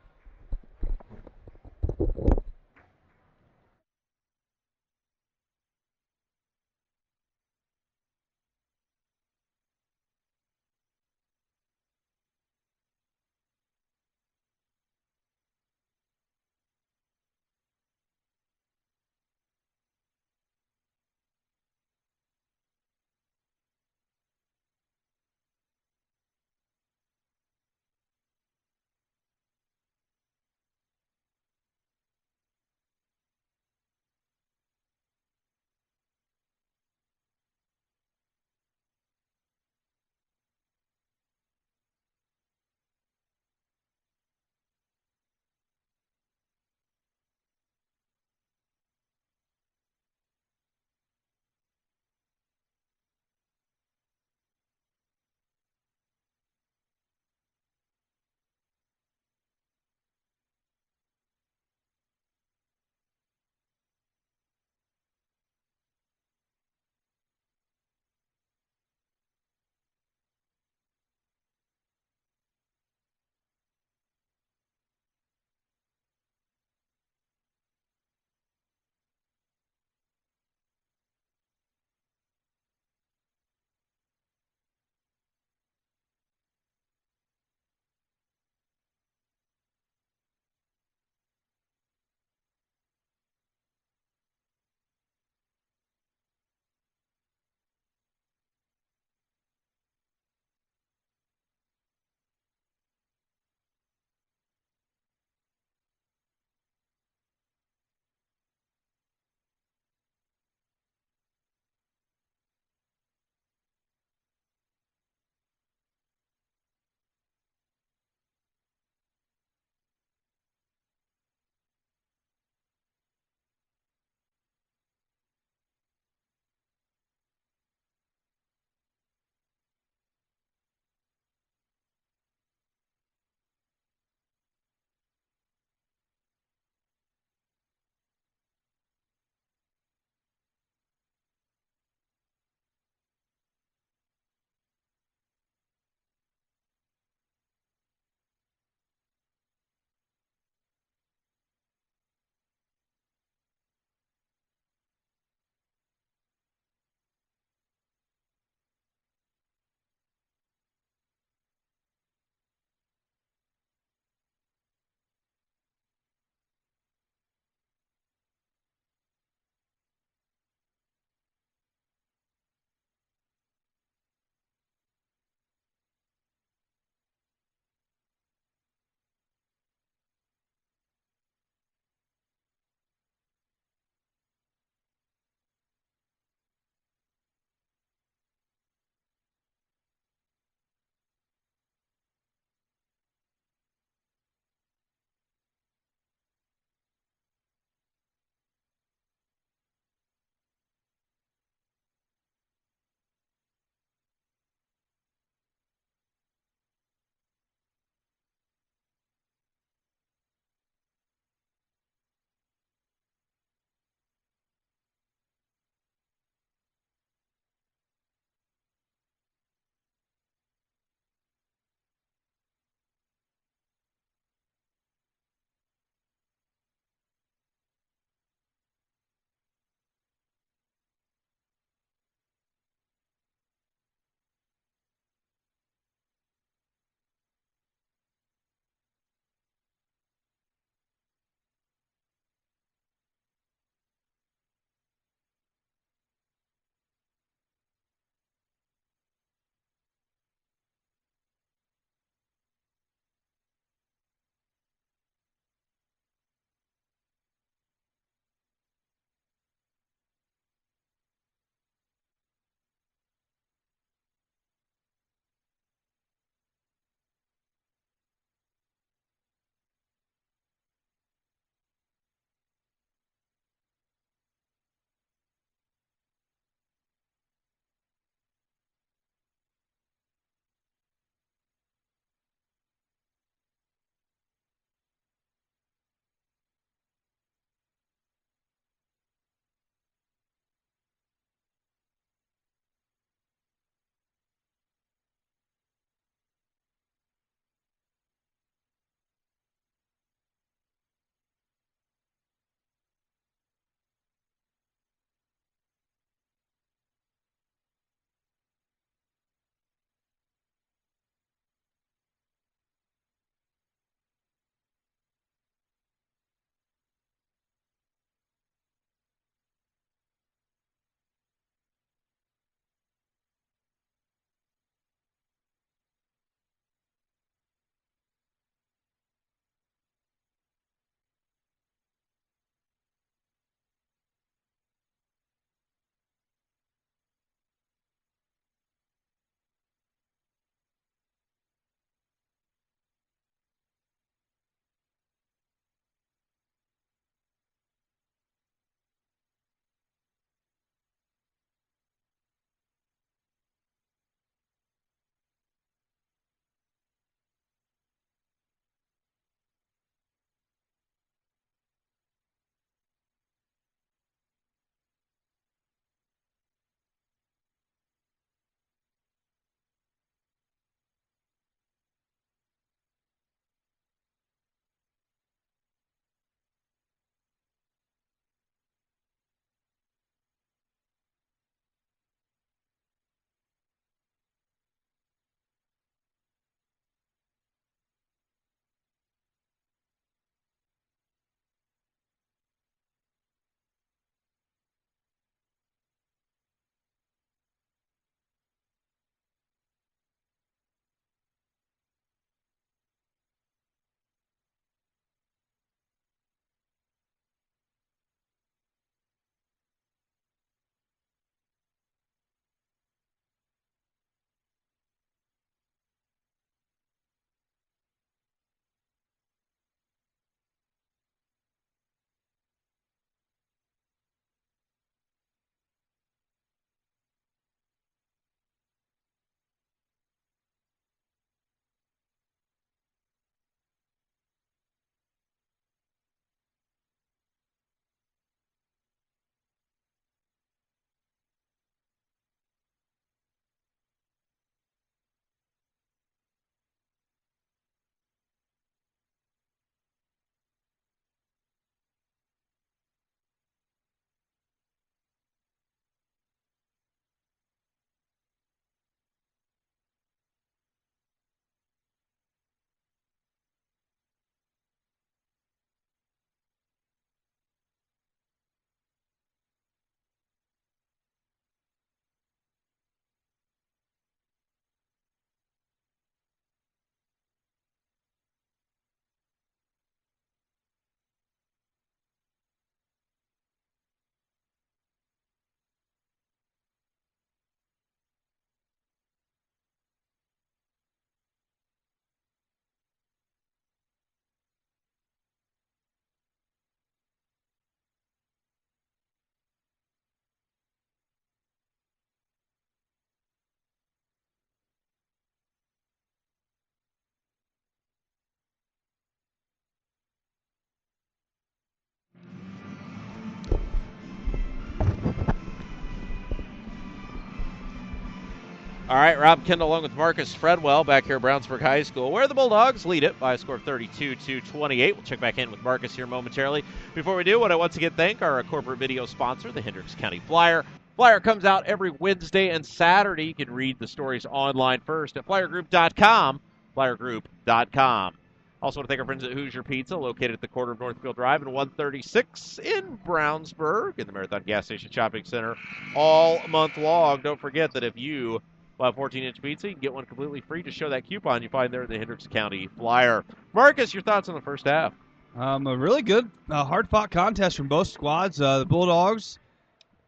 All right, Rob Kendall along with Marcus Fredwell back here at Brownsburg High School, where the Bulldogs lead it by a score of 32-28. We'll check back in with Marcus here momentarily. Before we do, I want to once again thank our corporate video sponsor, the Hendricks County Flyer. Flyer comes out every Wednesday and Saturday. You can read the stories online first at flyergroup.com, flyergroup.com. Also want to thank our friends at Hoosier Pizza, located at the corner of Northfield Drive and 136 in Brownsburg, in the Marathon Gas Station Shopping Center all month long. Don't forget that if you have 14-inch pizza, you can get one completely free. Just show that coupon you find there at the Hendricks County Flyer. Marcus, your thoughts on the first half? A really good, hard-fought contest from both squads. The Bulldogs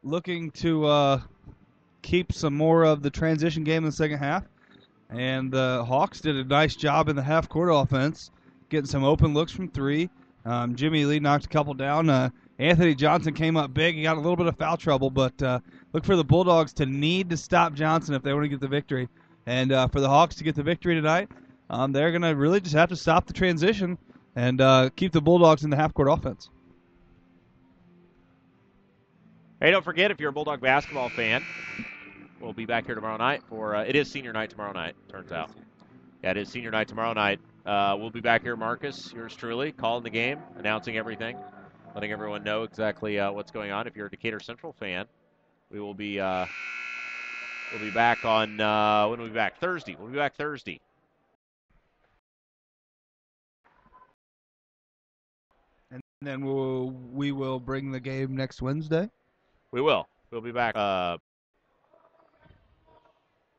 looking to keep some more of the transition game in the second half. And the Hawks did a nice job in the half-court offense, getting some open looks from three. Jimmy Lee knocked a couple down. Anthony Johnson came up big. He got a little bit of foul trouble, but look for the Bulldogs to need to stop Johnson if they want to get the victory. And for the Hawks to get the victory tonight, they're going to really just have to stop the transition and keep the Bulldogs in the half-court offense. Hey, don't forget, if you're a Bulldog basketball fan, we'll be back here tomorrow night for it is senior night tomorrow night, turns out. Yeah, it is senior night tomorrow night. We'll be back here, Marcus, yours truly, calling the game, announcing everything, letting everyone know exactly what's going on. If you're a Decatur Central fan, we will be we'll be back on when will we be back? Thursday. We'll be back Thursday. And then we will bring the game next Wednesday. We will. We'll be back the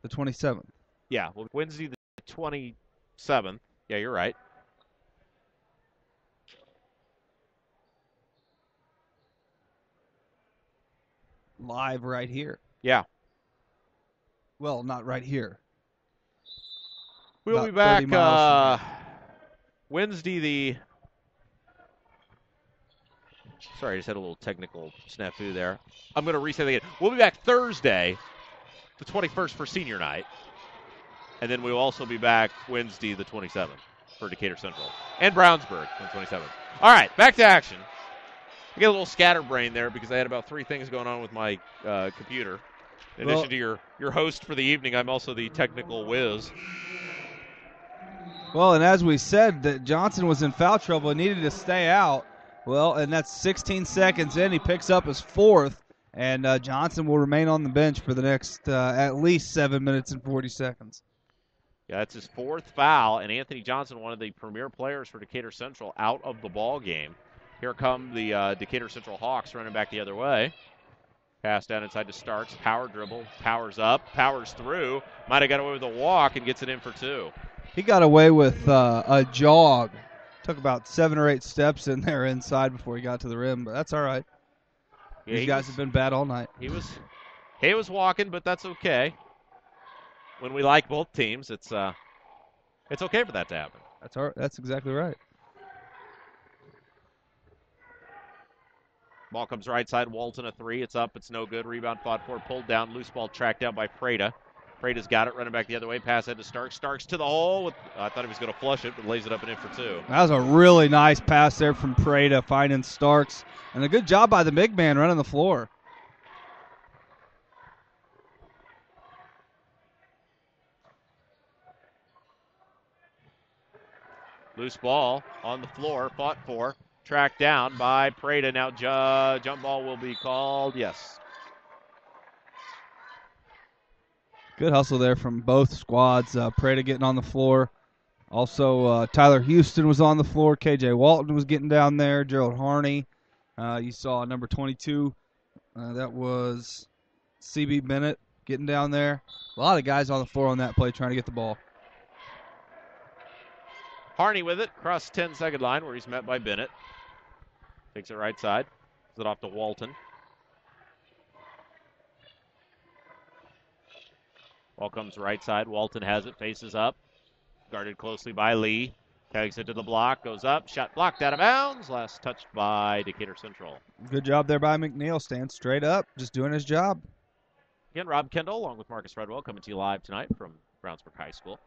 27th. Yeah, well, Wednesday the 27th. Yeah, you're right. Live right here. Yeah. Well, not right here. We'll be back Wednesday the... Sorry, I just had a little technical snafu there. I'm going to reset it again. We'll be back Thursday, the 21st, for senior night. And then we'll also be back Wednesday the 27th for Decatur Central. And Brownsburg on the 27th. All right, back to action. I get a little scatterbrain there because I had about three things going on with my computer. In addition to your host for the evening, I'm also the technical whiz. Well, and as we said, that Johnson was in foul trouble and needed to stay out. Well, and that's 16 seconds in. He picks up his fourth, and Johnson will remain on the bench for the next at least 7 minutes and 40 seconds. Yeah, that's his fourth foul, and Anthony Johnson, one of the premier players for Decatur Central, out of the ball game. Here come the Decatur Central Hawks running back the other way. Pass down inside to Starks. Power dribble. Powers up. Powers through. Might have got away with a walk and gets it in for two. He got away with a jog. Took about 7 or 8 steps in there inside before he got to the rim, but that's all right. Yeah, These guys have been bad all night. He was walking, but that's okay. When we like both teams, it's okay for that to happen. That's exactly right. Ball comes right side. Walton a three. It's up. It's no good. Rebound fought for. Pulled down. Loose ball tracked down by Prada. Prada's got it. Running back the other way. Pass head to Starks. Starks to the hole. I thought he was going to flush it, but lays it up and in for two. That was a really nice pass there from Prada, finding Starks. And a good job by the big man running the floor. Loose ball on the floor. Fought for. Tracked down by Prada. Now jump ball will be called. Yes. Good hustle there from both squads. Prada getting on the floor. Also, Tyler Houston was on the floor. KJ Walton was getting down there. Gerald Harney. You saw number 22. That was CB Bennett getting down there. A lot of guys on the floor on that play trying to get the ball. Harney with it. Across the 10-second line where he's met by Bennett. Takes it right side. Gives it off to Walton. Ball comes right side. Walton has it. Faces up. Guarded closely by Lee. Takes it to the block. Goes up. Shot blocked out of bounds. Last touched by Decatur Central. Good job there by McNeil. Staying straight up. Just doing his job. Again, Rob Kendall along with Marcus Fredwell coming to you live tonight from Brownsburg High School.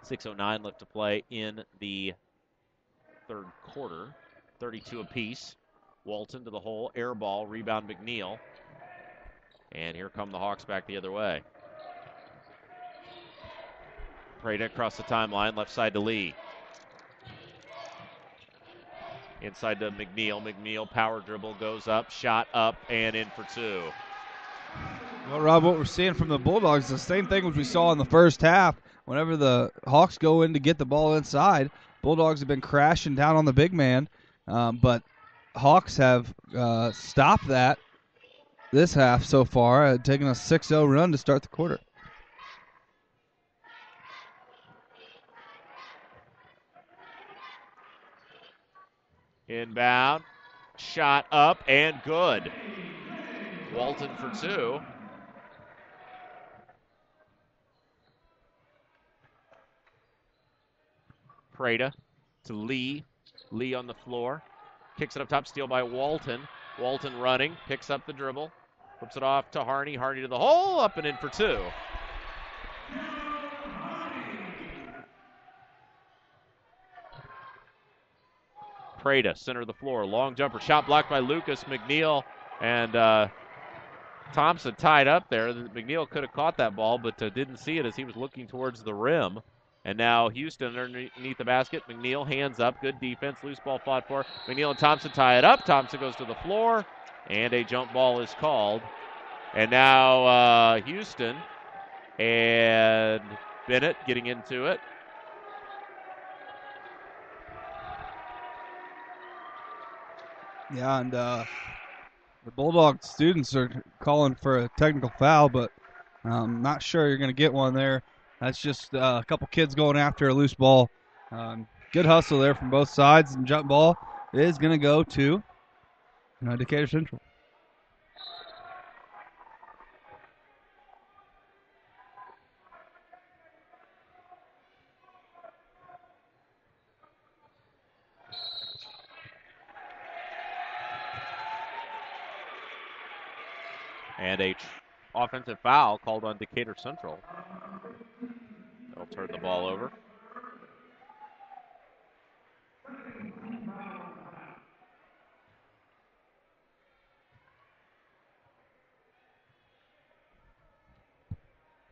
6:09 left to play in the third quarter. 32 apiece. Walton to the hole. Air ball. Rebound McNeil. And here come the Hawks back the other way. Prada across the timeline, left side to Lee. Inside to McNeil. McNeil power dribble, goes up, shot up, and in for two. Well, Rob, what we're seeing from the Bulldogs is the same thing as we saw in the first half. Whenever the Hawks go in to get the ball inside, Bulldogs have been crashing down on the big man, but Hawks have stopped that this half so far, taking a 6-0 run to start the quarter. Inbound, shot up, and good. Walton for two. Prada to Lee. Lee on the floor. Kicks it up top, steal by Walton. Walton running, picks up the dribble. Flips it off to Harney. Harney to the hole, up and in for two. Prada, center of the floor. Long jumper, shot blocked by Lucas. McNeil and Thompson tied up there. McNeil could have caught that ball, but didn't see it as he was looking towards the rim. And now Houston underneath the basket. McNeil, hands up, good defense. Loose ball fought for. McNeil and Thompson tie it up. Thompson goes to the floor, and a jump ball is called. And now Houston and Bennett getting into it. Yeah, and the Bulldog students are calling for a technical foul, but I'm not sure you're going to get one there. That's just a couple kids going after a loose ball. Good hustle there from both sides, and jump ball is going to go to Decatur Central. And a offensive foul called on Decatur Central. That'll turn the ball over.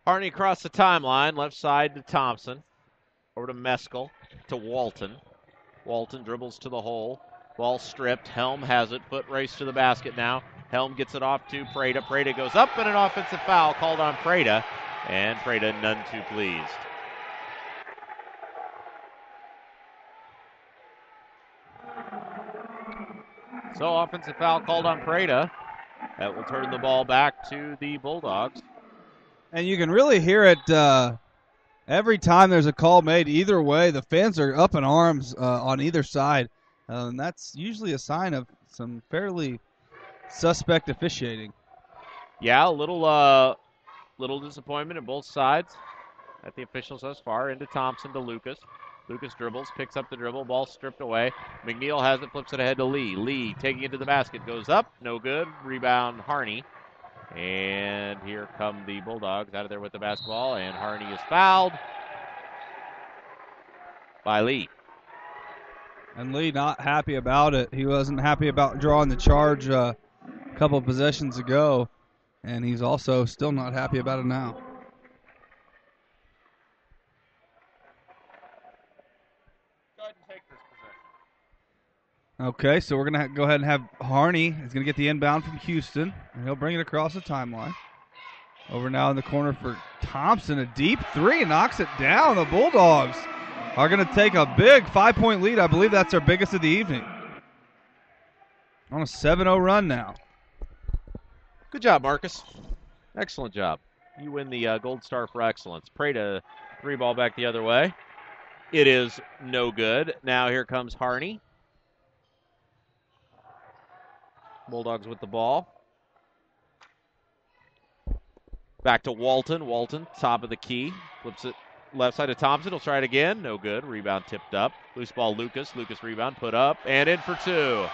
Harney across the timeline, left side to Thompson. Over to Meskel, to Walton. Walton dribbles to the hole. Ball stripped. Helm has it. Foot race to the basket now. Helm gets it off to Prada. Prada goes up, and an offensive foul called on Prada. And Prada none too pleased. So offensive foul called on Prada. That will turn the ball back to the Bulldogs. And you can really hear it every time there's a call made. Either way, the fans are up in arms on either side. And that's usually a sign of some fairly suspect officiating. Yeah, a little disappointment on both sides at the officials thus far. Into Thompson to Lucas. Lucas dribbles, picks up the dribble, ball stripped away. McNeil has it, flips it ahead to Lee. Lee taking it to the basket, goes up, no good. Rebound, Harney. And here come the Bulldogs out of there with the basketball, and Harney is fouled by Lee. And Lee not happy about it. He wasn't happy about drawing the charge a couple of possessions ago, and he's also still not happy about it now. Go ahead and take this possession. Okay, so we're going to go ahead and have Harney. He's going to get the inbound from Houston, and he'll bring it across the timeline. Over now in the corner for Thompson. A deep three, knocks it down. The Bulldogs are going to take a big 5-point lead. I believe that's their biggest of the evening. On a 7-0 run now. Good job, Marcus. Excellent job. You win the Gold Star for excellence. Prada three ball back the other way. It is no good. Now here comes Harney. Bulldogs with the ball. Back to Walton. Walton, top of the key. Flips it left side to Thompson. He'll try it again. No good. Rebound tipped up. Loose ball, Lucas. Lucas rebound, put up, and in for two.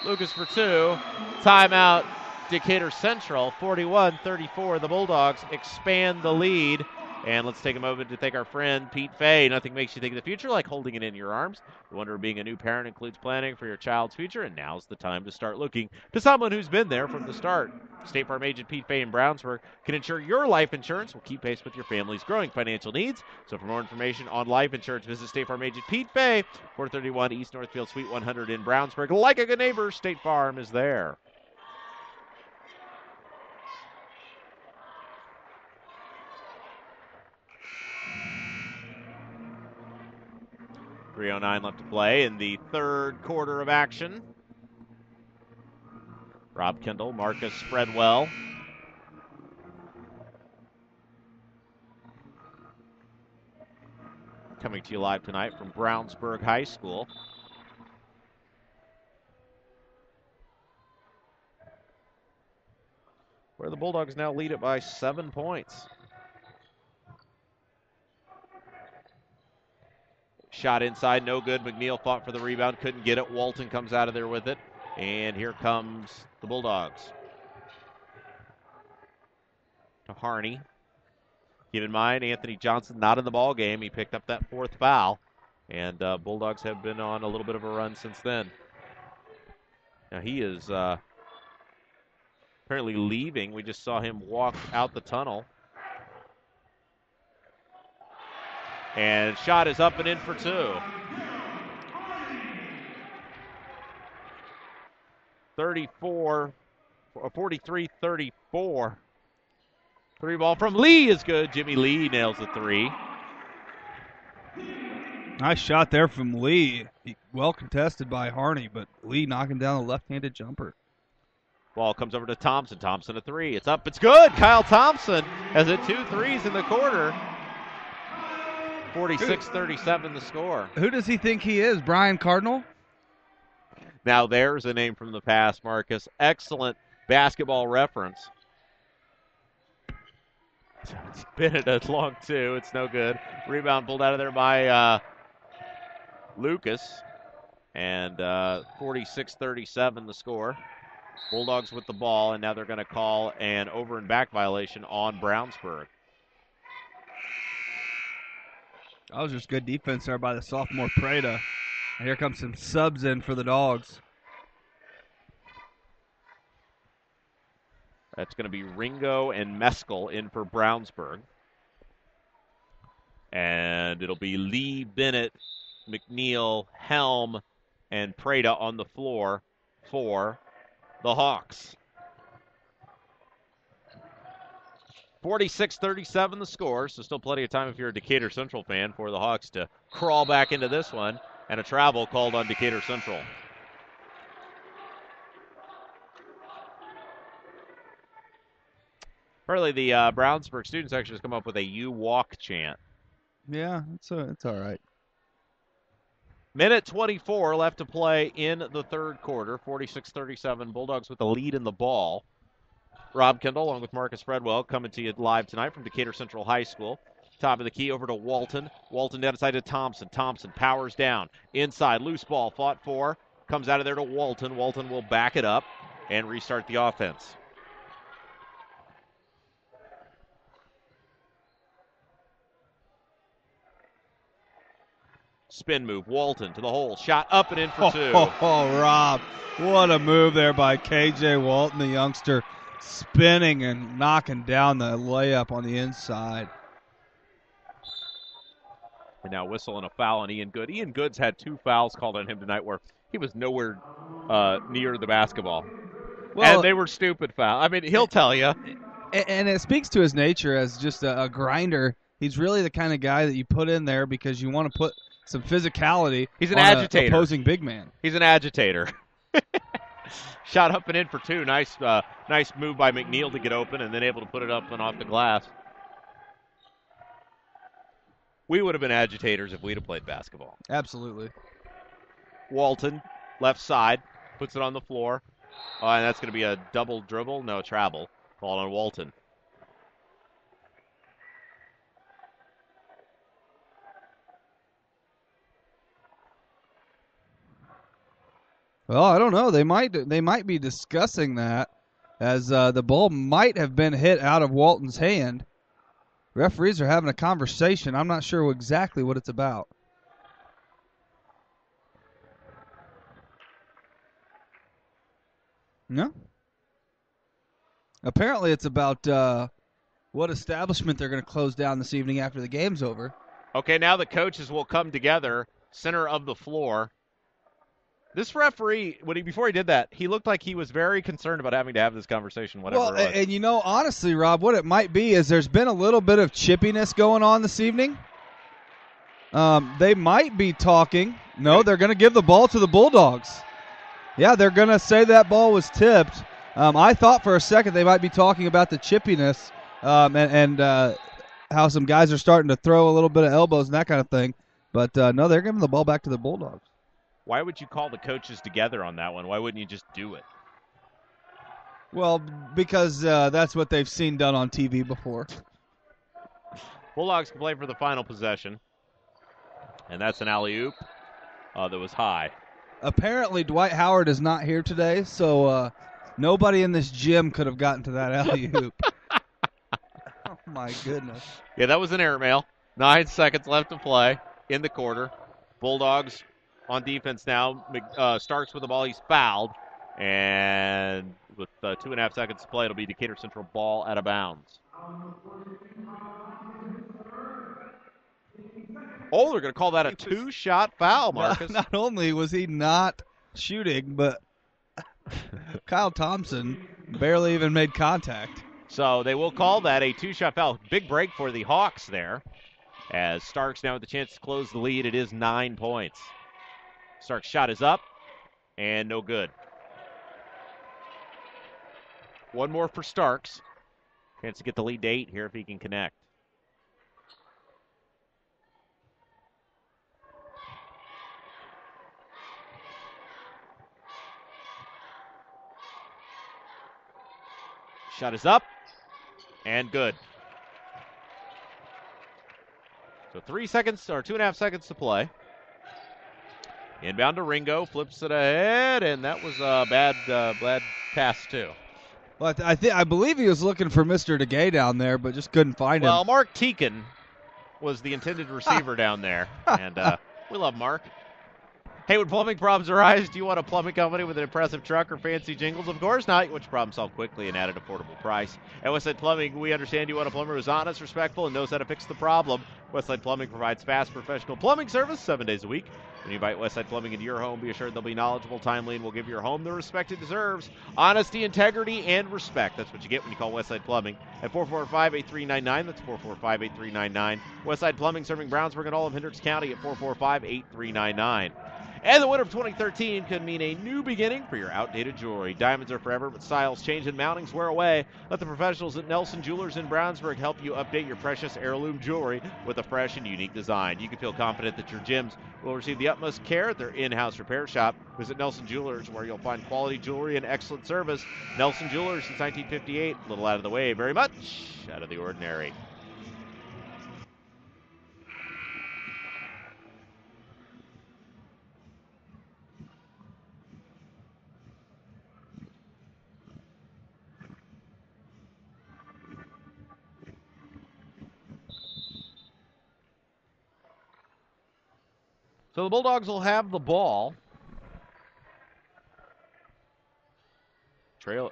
Lucas for two. Timeout, Decatur Central. 41-34. The Bulldogs expand the lead And let's take a moment to thank our friend Pete Fay. Nothing makes you think of the future like holding it in your arms. The wonder of being a new parent includes planning for your child's future, and now's the time to start looking to someone who's been there from the start. State Farm agent Pete Fay in Brownsburg can ensure your life insurance will keep pace with your family's growing financial needs. So for more information on life insurance, visit State Farm agent Pete Fay, 431 East Northfield Suite 100 in Brownsburg. Like a good neighbor, State Farm is there. .309 left to play in the third quarter of action. Rob Kendall, Marcus Spreadwell. Coming to you live tonight from Brownsburg High School. Where the Bulldogs now lead it by 7 points. Shot inside, no good. McNeil fought for the rebound, couldn't get it. Walton comes out of there with it. And here comes the Bulldogs. To Harney. Keep in mind, Anthony Johnson not in the ball game. He picked up that fourth foul. And Bulldogs have been on a little bit of a run since then. Now he is apparently leaving. We just saw him walk out the tunnel. And shot is up and in for two. 43-34. Three ball from Lee is good. Jimmy Lee nails the three. Nice shot there from Lee. Well contested by Harney, but Lee knocking down a left-handed jumper. Ball comes over to Thompson. Thompson a three. It's up. It's good. Kyle Thompson has hit 2 threes in the quarter. 46-37 the score. Who does he think he is? Brian Cardinal? Now there's a name from the past, Marcus. Excellent basketball reference. Spin it a long two. It's no good. Rebound pulled out of there by Lucas. And 46-37 the score. Bulldogs with the ball, and now they're going to call an over and back violation on Brownsburg. That was just good defense there by the sophomore Prada. And here comes some subs in for the Dogs. That's going to be Ringo and Meskel in for Brownsburg. And it'll be Lee, Bennett, McNeil, Helm, and Prada on the floor for the Hawks. 46-37 the score, so still plenty of time if you're a Decatur Central fan for the Hawks to crawl back into this one, and a travel called on Decatur Central. Apparently the Brownsburg student section has come up with a "You Walk" chant. Yeah, it's all right. Minute 24 left to play in the third quarter. 46-37, Bulldogs with the lead in the ball. Rob Kendall, along with Marcus Fredwell, coming to you live tonight from Decatur Central High School. Top of the key over to Walton. Walton down inside to Thompson. Thompson powers down. Inside, loose ball, fought for. Comes out of there to Walton. Walton will back it up and restart the offense. Spin move. Walton to the hole. Shot up and in for two. Oh, Rob. What a move there by K.J. Walton, the youngster, spinning and knocking down the layup on the inside. And now whistle and a foul on Ian Good. Ian Good's had 2 fouls called on him tonight where he was nowhere near the basketball. Well, and they were stupid fouls. I mean, he'll tell you. And it speaks to his nature as just a grinder. He's really the kind of guy that you put in there because you want to put some physicality. He's an agitator. Opposing big man. He's an agitator. Shot up and in for 2. Nice move by McNeil to get open and then able to put it up and off the glass. We would have been agitators if we'd have played basketball. Absolutely. Walton, left side, puts it on the floor. And that's going to be a double dribble. No, travel. Ball on Walton. Well, I don't know. They might be discussing that as the ball might have been hit out of Walton's hand. Referees are having a conversation. I'm not sure exactly what it's about. No? Apparently it's about what establishment they're going to close down this evening after the game's over. Okay, now the coaches will come together, center of the floor. This referee, before he did that, he looked like he was very concerned about having to have this conversation, whatever it was. And honestly, Rob, what it might be is there's been a little bit of chippiness going on this evening. They might be talking. No, they're going to give the ball to the Bulldogs. Yeah, they're going to say that ball was tipped. I thought for a second they might be talking about the chippiness and how some guys are starting to throw a little bit of elbows and that kind of thing. But, no, they're giving the ball back to the Bulldogs. Why would you call the coaches together on that one? Why wouldn't you just do it? Well, because that's what they've seen done on TV before. Bulldogs can play for the final possession. And that's an alley-oop that was high. Apparently, Dwight Howard is not here today, so nobody in this gym could have gotten to that alley-oop. Oh, my goodness. Yeah, that was an airmail. 9 seconds left to play in the quarter. Bulldogs on defense now. Starks with the ball. He's fouled. And with 2.5 seconds to play, it'll be Decatur Central ball out of bounds. Oh, they're going to call that a two-shot foul, Marcus. Not only was he not shooting, but Kyle Thompson barely even made contact. So they will call that a two-shot foul. Big break for the Hawks there. As Starks now with the chance to close the lead. It is 9 points. Starks' shot is up, and no good. One more for Starks. Chance to get the lead to 8 here if he can connect. Shot is up, and good. So 3 seconds, or 2.5 seconds to play. Inbound to Ringo, flips it ahead, and that was a bad pass too. Well, I believe he was looking for Mr. DeGay down there, but just couldn't find him. Well, Mark Teakin was the intended receiver down there, and we love Mark. Hey, when plumbing problems arise, do you want a plumbing company with an impressive truck or fancy jingles? Of course not. You want your problem solved quickly and at an affordable price. At Westside Plumbing, we understand you want a plumber who's honest, respectful, and knows how to fix the problem. Westside Plumbing provides fast, professional plumbing service 7 days a week. When you invite Westside Plumbing into your home, be assured they'll be knowledgeable, timely, and will give your home the respect it deserves. Honesty, integrity, and respect. That's what you get when you call Westside Plumbing at 445-8399. That's 445-8399. Westside Plumbing serving Brownsburg and all of Hendricks County at 445-8399. And the winter of 2013 could mean a new beginning for your outdated jewelry. Diamonds are forever, but styles change and mountings wear away. Let the professionals at Nelson Jewelers in Brownsburg help you update your precious heirloom jewelry with a fresh and unique design. You can feel confident that your gems will receive the utmost care at their in-house repair shop. Visit Nelson Jewelers, where you'll find quality jewelry and excellent service. Nelson Jewelers since 1958, a little out of the way, very much out of the ordinary. So the Bulldogs will have the ball.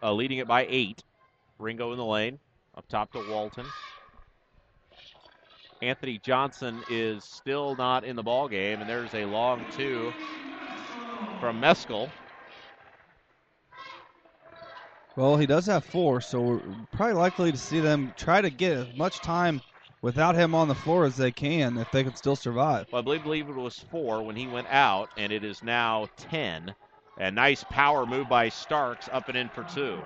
Leading it by 8. Ringo in the lane. Up top to Walton. Anthony Johnson is still not in the ball game, and there's a long 2 from Meskel. Well, he does have 4, so we're probably likely to see them try to get as much time without him on the floor as they can, if they can still survive. Well, I believe it was 4 when he went out, and it is now 10. A nice power move by Starks, up and in for 2.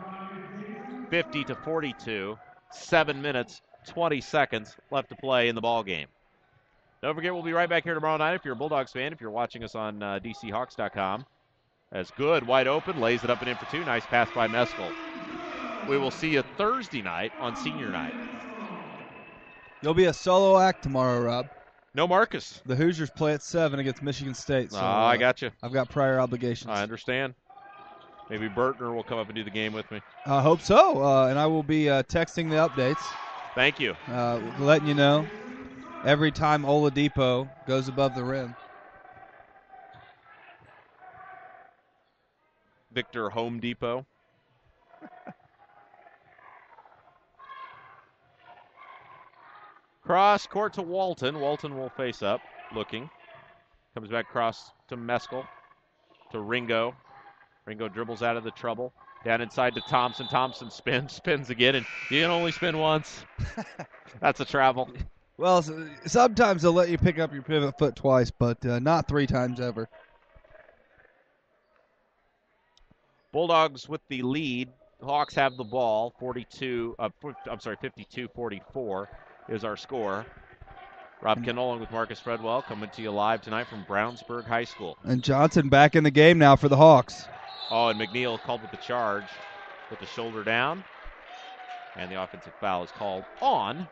50-42, 7 minutes, 20 seconds left to play in the ball game. Don't forget, we'll be right back here tomorrow night if you're a Bulldogs fan, if you're watching us on DCHawks.com. That's good, wide open, lays it up and in for 2. Nice pass by Meskel. We will see you Thursday night on senior night. There'll be a solo act tomorrow, Rob. No Marcus. The Hoosiers play at 7 against Michigan State. So, I got you. I've got prior obligations. I understand. Maybe Bertner will come up and do the game with me. I hope so, and I will be texting the updates. Thank you. Letting you know every time Oladipo goes above the rim. Victor Home Depot. Cross court to Walton. Walton will face up, looking. Comes back cross to Meskel, to Ringo. Ringo dribbles out of the trouble. Down inside to Thompson. Thompson spins again, and you can only spin once. That's a travel. Well, sometimes they'll let you pick up your pivot foot twice, but not 3 times ever. Bulldogs with the lead. Hawks have the ball. 52-44 is our score. Rob Kendall along with Marcus Fredwell coming to you live tonight from Brownsburg High School. And Johnson back in the game now for the Hawks. Oh, and McNeil called with the charge. Put the shoulder down. And the offensive foul is called on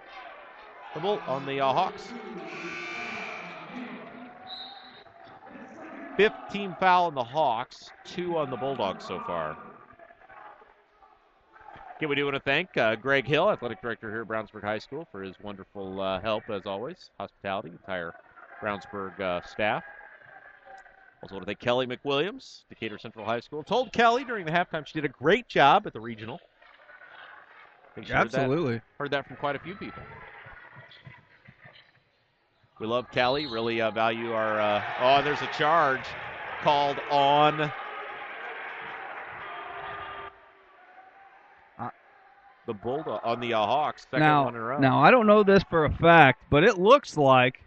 the Hawks. 15 foul on the Hawks, 2 on the Bulldogs so far. Okay, we do want to thank Greg Hill, athletic director here at Brownsburg High School, for his wonderful help, as always. Hospitality, entire Brownsburg staff. Also want to thank Kelly McWilliams, Decatur Central High School. Told Kelly during the halftime she did a great job at the regional. Absolutely. Heard that from quite a few people. We love Kelly, really value our... and there's a charge called on... the Bulldog on the Hawks. Second one in a row. Now, I don't know this for a fact, but it looks like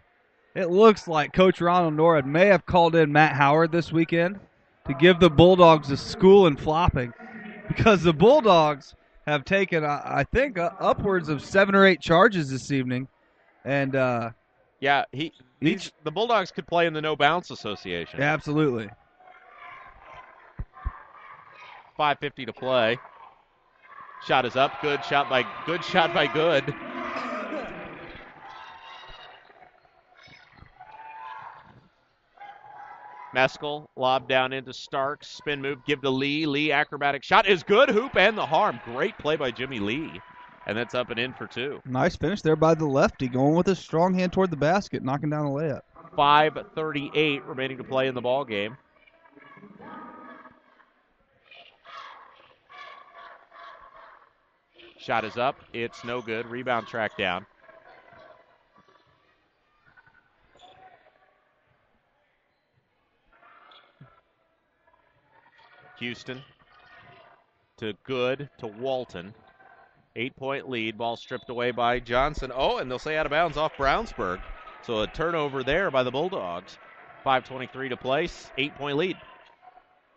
Coach Ronald Norad may have called in Matt Howard this weekend to give the Bulldogs a school in flopping, because the Bulldogs have taken, I think, upwards of 7 or 8 charges this evening, and the Bulldogs could play in the No Bounce Association. Absolutely. 5:50 to play. Shot is up. Good shot by Good. Meskel, lob down into Starks. Spin move, give to Lee. Lee, acrobatic shot is good. Hoop and the harm. Great play by Jimmy Lee. And that's up and in for 2. Nice finish there by the lefty, going with a strong hand toward the basket, knocking down the layup. 5:38 remaining to play in the ball game. Shot is up. It's no good. Rebound track down. Houston to Good to Walton. 8-point lead. Ball stripped away by Johnson. Oh, and they'll say out of bounds off Brownsburg. So a turnover there by the Bulldogs. 5:23 to play. 8-point lead.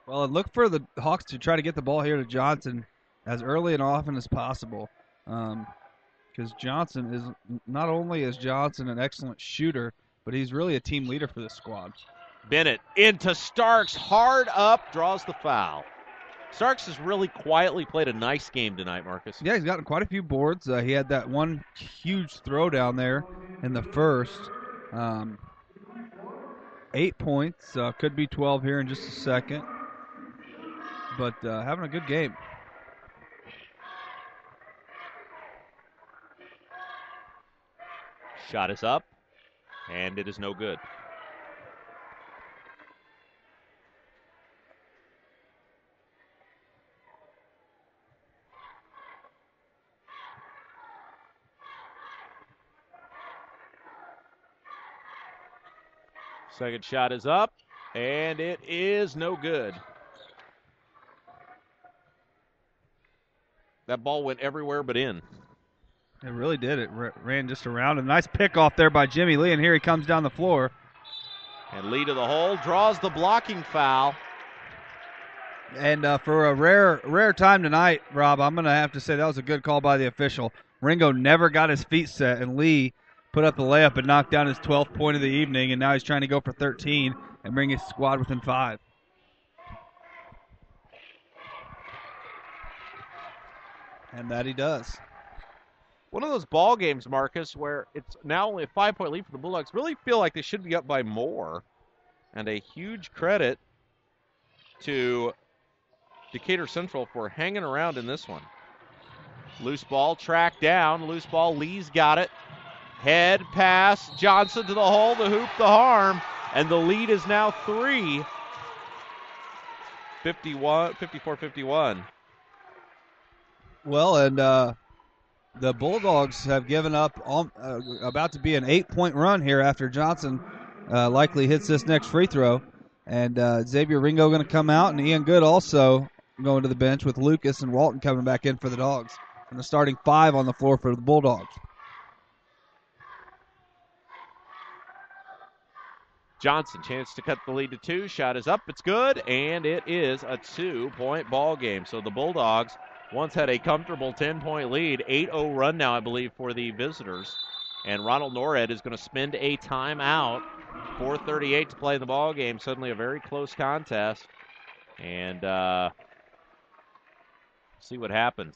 Well, and look for the Hawks to try to get the ball here to Johnson as early and often as possible, because Johnson is not only is Johnson an excellent shooter, but he's really a team leader for this squad. Bennett into Starks, hard up, draws the foul. Starks has really quietly played a nice game tonight, Marcus. Yeah, he's gotten quite a few boards. He had that one huge throw down there in the first. 8 points, could be 12 here in just a second, but having a good game. Shot is up, and it is no good. Second shot is up, and it is no good. That ball went everywhere but in. It really did. It ran just around. A nice pick off there by Jimmy Lee, and here he comes down the floor. And Lee to the hole, draws the blocking foul. And for a rare time tonight, Rob, I'm going to have to say that was a good call by the official. Ringo never got his feet set, and Lee put up the layup and knocked down his 12th point of the evening, and now he's trying to go for 13 and bring his squad within 5. And that he does. One of those ball games, Marcus, where it's now only a 5-point lead for the Bulldogs. Really feel like they should be up by more. And a huge credit to Decatur Central for hanging around in this one. Loose ball tracked down. Loose ball. Lee's got it. Head pass. Johnson to the hole, the hoop, the harm. And the lead is now 3. 54-51. Well, and the Bulldogs have given up about to be an 8-point run here after Johnson likely hits this next free throw. And Xavier Ringo going to come out, and Ian Good also going to the bench with Lucas and Walton coming back in for the Dogs. And the starting 5 on the floor for the Bulldogs. Johnson, chance to cut the lead to 2. Shot is up. It's good, and it is a 2-point ball game. So the Bulldogs once had a comfortable 10-point lead. 8-0 run now, I believe, for the visitors. And Ronald Norred is going to spend a timeout. 4:38 to play in the ball game. Suddenly a very close contest. And see what happens.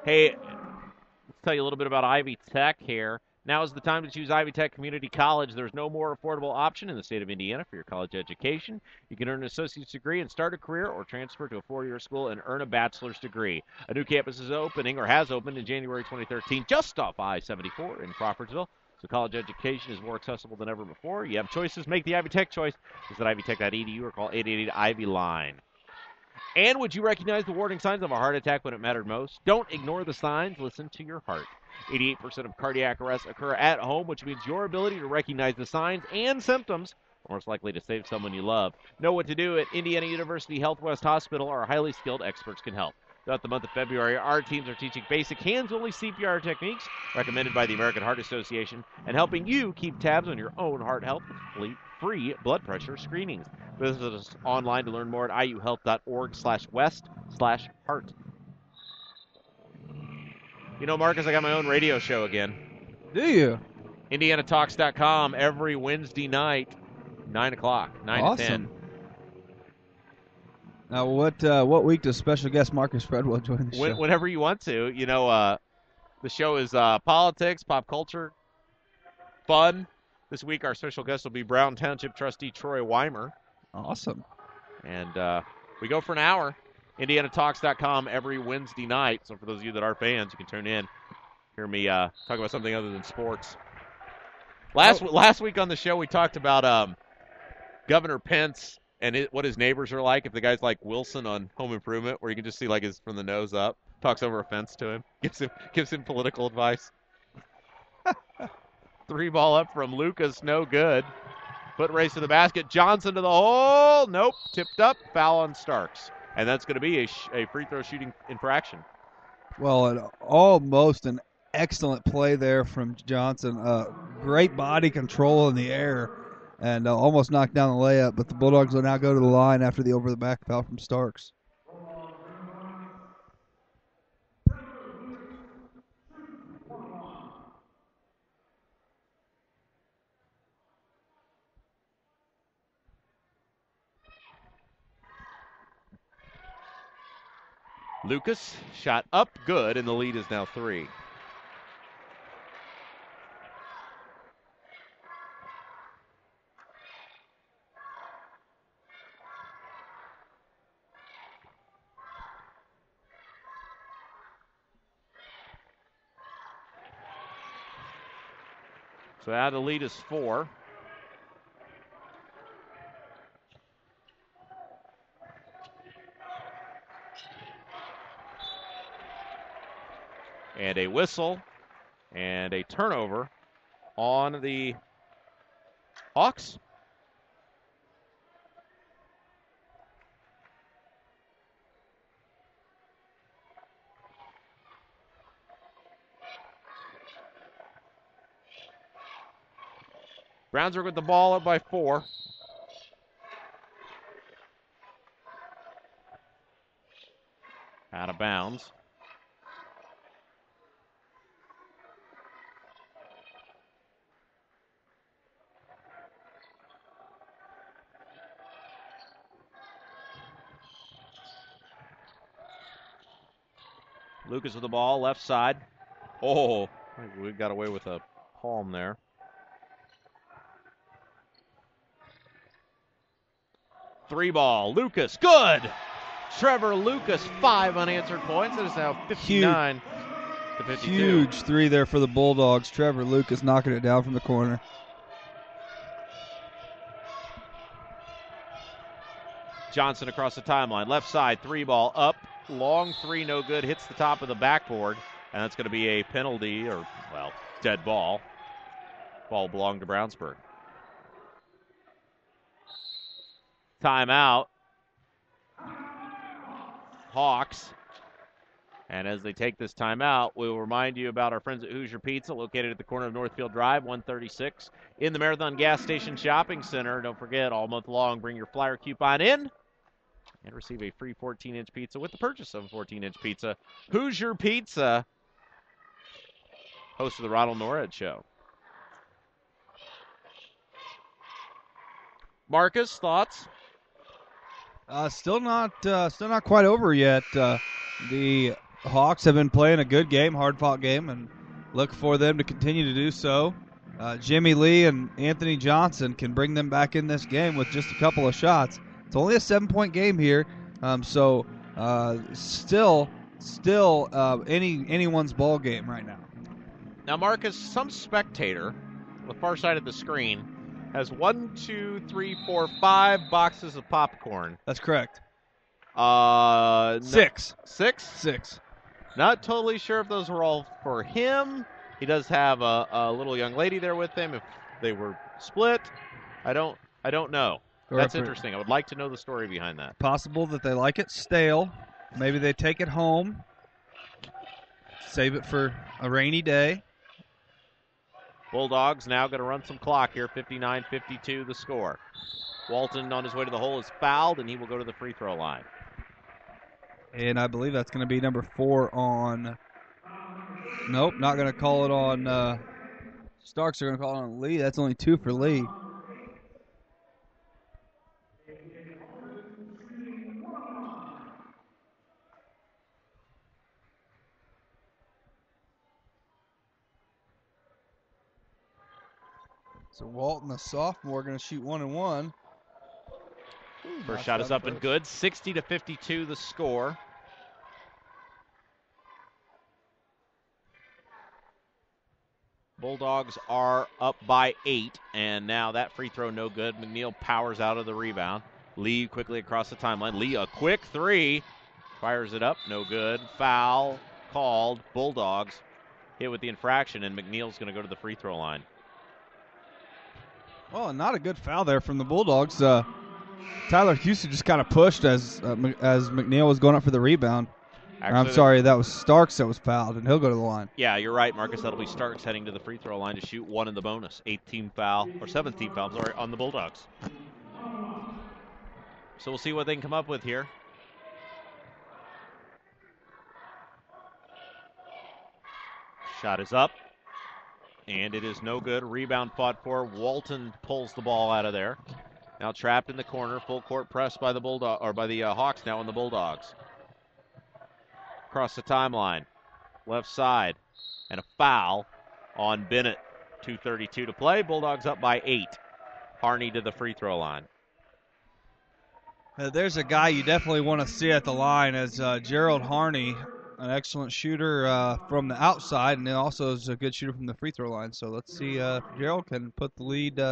Hey, let's tell you a little bit about Ivy Tech here. Now is the time to choose Ivy Tech Community College. There's no more affordable option in the state of Indiana for your college education. You can earn an associate's degree and start a career, or transfer to a 4-year school and earn a bachelor's degree. A new campus is opening, or has opened, in January 2013, just off I-74 in Crawfordsville. So college education is more accessible than ever before. You have choices. Make the Ivy Tech choice. Visit ivytech.edu or call 888-IVY-LINE. And would you recognize the warning signs of a heart attack when it mattered most? Don't ignore the signs. Listen to your heart. 88% of cardiac arrests occur at home, which means your ability to recognize the signs and symptoms are most likely to save someone you love. Know what to do at Indiana University Health West Hospital. Our highly skilled experts can help. Throughout the month of February, our teams are teaching basic hands-only CPR techniques recommended by the American Heart Association and helping you keep tabs on your own heart health with free blood pressure screenings. Visit us online to learn more at iuhealth.org/west/heart. You know, Marcus, I got my own radio show again. Do you? IndianaTalks.com every Wednesday night, 9 o'clock, 9 awesome. to 10. Now, what week does special guest Marcus Fredwell join the show? Whenever you want to. You know, the show is politics, pop culture, fun. This week, our special guest will be Brown Township trustee Troy Weimer. Awesome. And we go for an hour. IndianaTalks.com every Wednesday night. So for those of you that are fans, you can tune in. Hear me talk about something other than sports. Last week on the show, we talked about Governor Pence and what his neighbors are like. If the guy's like Wilson on Home Improvement, where you can just see like his from the nose up, talks over a fence to him, gives him political advice. 3 ball up from Lucas, no good. Foot race to the basket. Johnson to the hole. Nope. Tipped up. Foul on Starks. And that's going to be a free throw shooting infraction. Well, almost an excellent play there from Johnson. Great body control in the air and almost knocked down the layup. But the Bulldogs will now go to the line after the over-the-back foul from Starks. Lucas shot up good, and the lead is now 3. So now the lead is 4. And a whistle and a turnover on the Hawks. Brownsburg with the ball up by 4. Out of bounds. Lucas with the ball, left side. Oh, we got away with a palm there. Three ball, Lucas, good! Trevor Lucas, 5 unanswered points. It is now 59. 56-52. Huge three there for the Bulldogs. Trevor Lucas knocking it down from the corner. Johnson across the timeline. Left side, three ball up. Long three, no good. Hits the top of the backboard. And that's going to be a penalty or, well, dead ball. Ball belonged to Brownsburg. Timeout. Hawks. And as they take this timeout, we will remind you about our friends at Hoosier Pizza, located at the corner of Northfield Drive, 136, in the Marathon Gas Station Shopping Center. Don't forget, all month long, bring your flyer coupon in and receive a free 14-inch pizza with the purchase of a 14-inch pizza. Hoosier Pizza, host of the Ronald Norred Show. Marcus, thoughts? Still not quite over yet. The Hawks have been playing a good game, hard-fought game, and look for them to continue to do so. Jimmy Lee and Anthony Johnson can bring them back in this game with just a couple of shots. It's only a 7-point game here, so still anyone's ball game right now. Now, Marcus, some spectator on the far side of the screen has 5 boxes of popcorn. That's correct. Six. Six. Not totally sure if those were all for him. He does have a little young lady there with him. If they were split, I don't know. That's interesting. I would like to know the story behind that. Possible that they like it stale. Maybe they take it home, save it for a rainy day. Bulldogs now going to run some clock here. 59-52 the score. Walton on his way to the hole is fouled, and he will go to the free throw line. And I believe that's going to be number 4 on... Nope, not going to call it on Starks. They're going to call it on Lee. That's only 2 for Lee. So Walton, the sophomore, going to shoot 1 and 1. First shot is up and good. 60-52 the score. Bulldogs are up by 8, and now that free throw no good. McNeil powers out of the rebound. Lee quickly across the timeline. Lee, a quick three. Fires it up, no good. Foul called. Bulldogs hit with the infraction, and McNeil's going to go to the free throw line. Oh, not a good foul there from the Bulldogs. Tyler Houston just kind of pushed as McNeil was going up for the rebound. Actually, I'm sorry, that was Starks that was fouled, and he'll go to the line. Yeah, you're right, Marcus. That'll be Starks heading to the free throw line to shoot 1 in the bonus. 7th team foul, on the Bulldogs. So we'll see what they can come up with here. Shot is up, and it is no good. Rebound fought for. Walton pulls the ball out of there. Now trapped in the corner, full court press by the Hawks now on the Bulldogs. Across the timeline, left side, and a foul on Bennett. 2:32 to play. Bulldogs up by 8. Harney to the free throw line. There's a guy you definitely want to see at the line as Gerald Harney, an excellent shooter from the outside, and also is a good shooter from the free throw line. So let's see if Gerald can put the lead,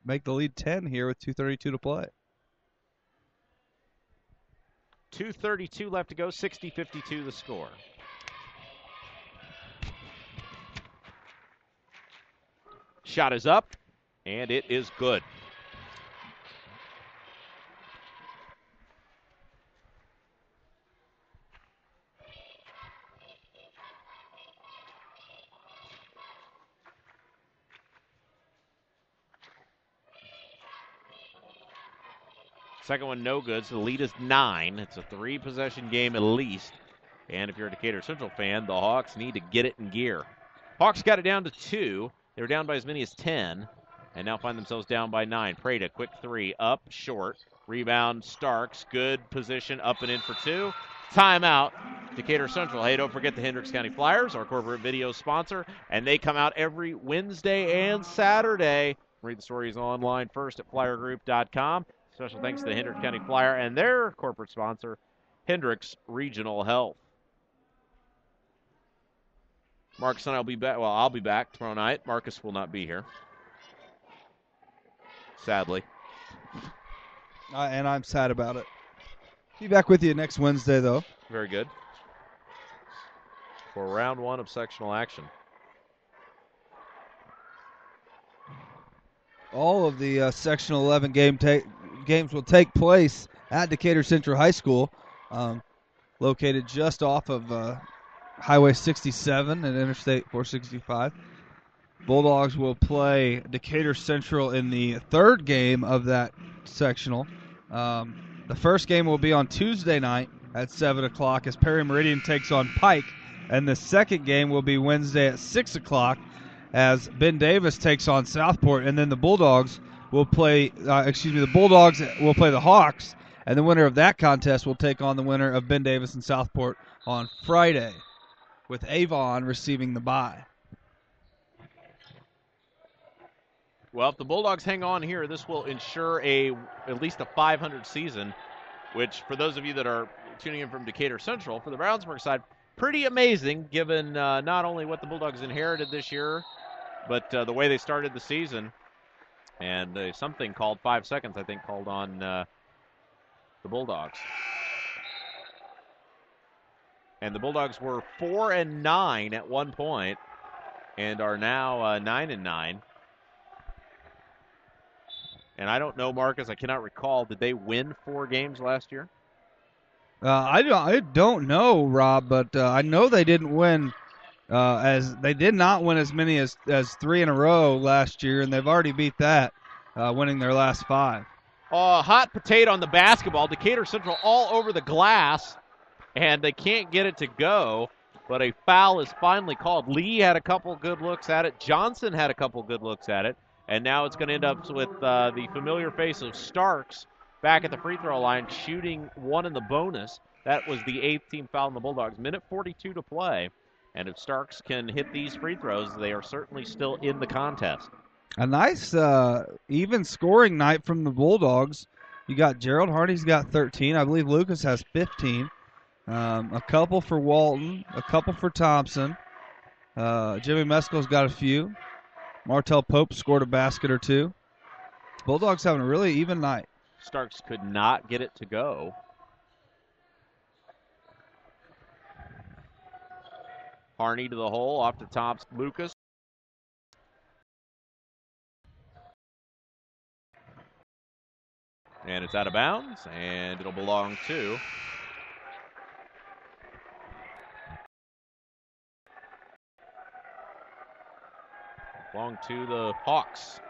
make the lead 10 here with 2:32 to play. 2:32 left to go, 60-52 the score. Shot is up, and it is good. Second one no good, so the lead is 9. It's a 3-possession game at least. And if you're a Decatur Central fan, the Hawks need to get it in gear. Hawks got it down to 2. They were down by as many as 10, and now find themselves down by 9. Prada, quick 3, up, short. Rebound, Starks, good position, up and in for 2. Timeout, Decatur Central. Hey, don't forget the Hendricks County Flyers, our corporate video sponsor, and they come out every Wednesday and Saturday. Read the stories online first at flyergroup.com. Special thanks to the Hendricks County Flyer and their corporate sponsor, Hendricks Regional Health. Marcus and I will be back. Well, I'll be back tomorrow night. Marcus will not be here, sadly. And I'm sad about it. Be back with you next Wednesday, though. Very good. For round 1 of sectional action. All of the Sectional 11 games will take place at Decatur Central High School, located just off of Highway 67 and Interstate 465. Bulldogs will play Decatur Central in the third game of that sectional. The first game will be on Tuesday night at 7 o'clock as Perry Meridian takes on Pike, and the second game will be Wednesday at 6 o'clock as Ben Davis takes on Southport, and then the Bulldogs will play, the Bulldogs will play the Hawks, and the winner of that contest will take on the winner of Ben Davis and Southport on Friday, with Avon receiving the bye. Well, if the Bulldogs hang on here, this will ensure at least a 500 season, which for those of you that are tuning in from Decatur Central, for the Brownsburg side, pretty amazing given not only what the Bulldogs inherited this year, but the way they started the season. And something called 5 seconds, I think, called on the Bulldogs. And the Bulldogs were 4-9 at one point and are now 9-9. And I don't know, Marcus, I cannot recall, did they win 4 games last year? I don't know, Rob, but I know they didn't win as they did not win as many as 3 in a row last year, and they've already beat that, winning their last 5. Hot potato on the basketball. Decatur Central all over the glass, and they can't get it to go, but a foul is finally called. Lee had a couple good looks at it. Johnson had a couple good looks at it. And now it's going to end up with the familiar face of Starks back at the free throw line, shooting one in the bonus. That was the 8th team foul in the Bulldogs. Minute 42 to play. And if Starks can hit these free throws, they are certainly still in the contest. A nice even scoring night from the Bulldogs. You got Gerald Hardy's got 13. I believe Lucas has 15. A couple for Walton, a couple for Thompson. Jimmy Mescal's got a few. Martell Pope scored a basket or 2. Bulldogs having a really even night. Starks could not get it to go. Harney to the hole, off to Thompson. Lucas. And it's out of bounds, and it'll belong to the Hawks.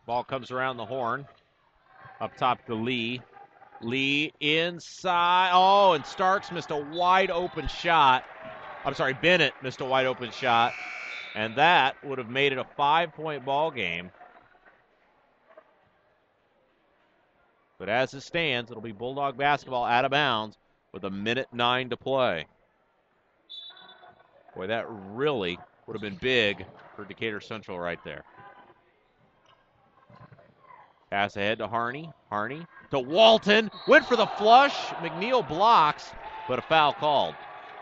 Ball comes around the horn. Up top to Lee. Lee inside. Oh, and Starks missed a wide open shot. I'm sorry, Bennett missed a wide open shot. And that would have made it a 5-point ball game. But as it stands, it'll be Bulldog basketball out of bounds with a minute 9 to play. Boy, that really would have been big for Decatur Central right there. Pass ahead to Harney. Harney to Walton. Went for the flush. McNeil blocks, but a foul called.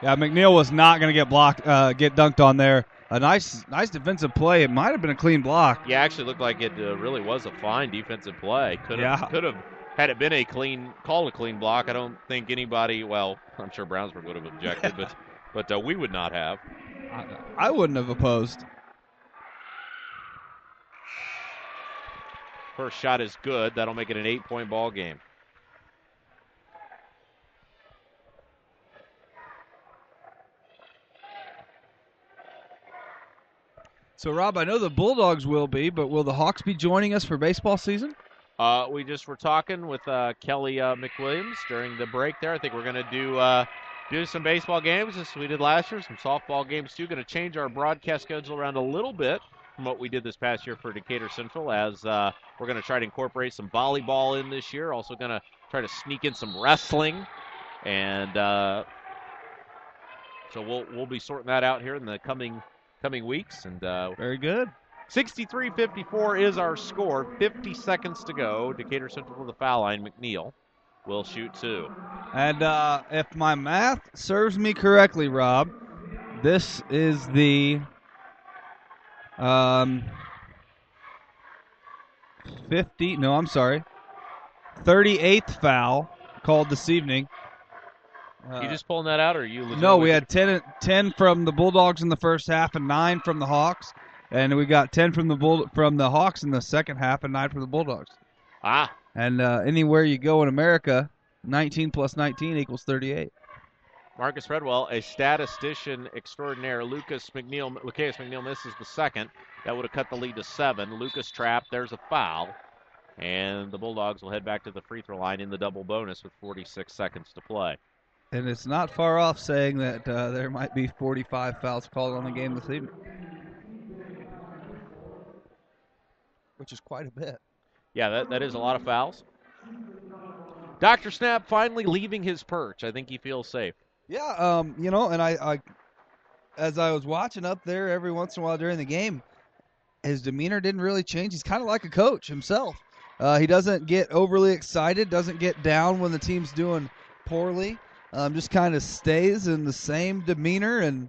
Yeah, McNeil was not going to get dunked on there. A nice defensive play. It might have been a clean block. Yeah, actually looked like it really was a fine defensive play. Could have had it been a clean block. I don't think anybody. Well, I'm sure Brownsburg would have objected, but we would not have. I wouldn't have opposed. First shot is good. That'll make it an 8-point ball game. So, Rob, I know the Bulldogs will be, but will the Hawks be joining us for baseball season? We just were talking with Kelly McWilliams during the break there. I think we're going to do some baseball games as we did last year, some softball games too. Going to change our broadcast schedule around a little bit from what we did this past year for Decatur Central, as we're going to try to incorporate some volleyball in this year. Also going to try to sneak in some wrestling, and so we'll be sorting that out here in the coming coming weeks. And Very good. 63-54 is our score. 50 seconds to go. Decatur Central to the foul line. McNeil will shoot 2. And if my math serves me correctly, Rob, this is the 38th foul called this evening. You just pulling that out, or are you? No, we had 10 from the Bulldogs in the first half and 9 from the Hawks, and we got 10 from the Hawks in the second half and 9 from the Bulldogs. And anywhere you go in America, 19 plus 19 equals 38. Marcus Redwell, a statistician extraordinaire. Lucas McNeil misses the second. That would have cut the lead to 7. Lucas trapped. There's a foul. And the Bulldogs will head back to the free throw line in the double bonus with 46 seconds to play. And it's not far off saying that there might be 45 fouls called on the game this evening, which is quite a bit. Yeah, that is a lot of fouls. Dr. Snap finally leaving his perch. I think he feels safe. Yeah, and I as I was watching up there every once in a while during the game, his demeanor didn't really change. He's kind of like a coach himself. He doesn't get overly excited, doesn't get down when the team's doing poorly. Just kind of stays in the same demeanor and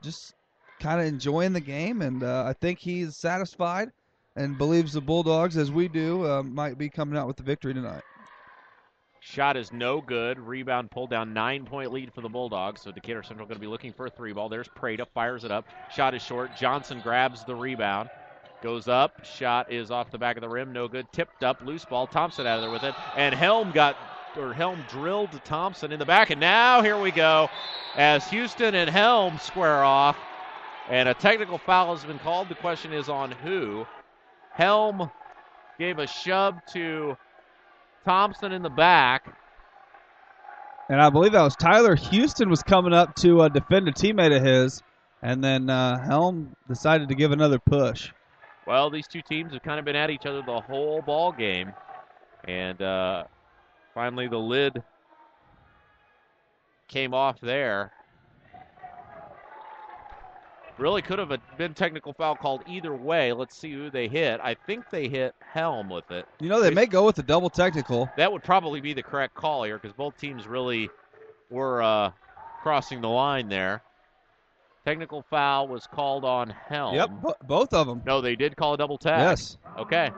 just kind of enjoying the game. And I think he's satisfied and believes the Bulldogs, as we do, might be coming out with the victory tonight. Shot is no good. Rebound pulled down. 9-point lead for the Bulldogs. So Decatur Central going to be looking for a 3 ball. There's Prada, fires it up. Shot is short. Johnson grabs the rebound. Goes up. Shot is off the back of the rim. No good. Tipped up. Loose ball. Thompson out of there with it. And Helm drilled to Thompson in the back. And now here we go as Houston and Helm square off. And a technical foul has been called. The question is on who. Helm gave a shove to Thompson in the back. And I believe that was Tyler Houston was coming up to defend a teammate of his. And then Helm decided to give another push. Well, these two teams have kind of been at each other the whole ball game. And finally the lid came off there. Really could have been technical foul called either way. Let's see who they hit. I think they hit Helm with it. They may go with the double technical. That would probably be the correct call here because both teams really were crossing the line there. Technical foul was called on Helm. Yep, both of them. No, they did call a double tag. Yes. Okay.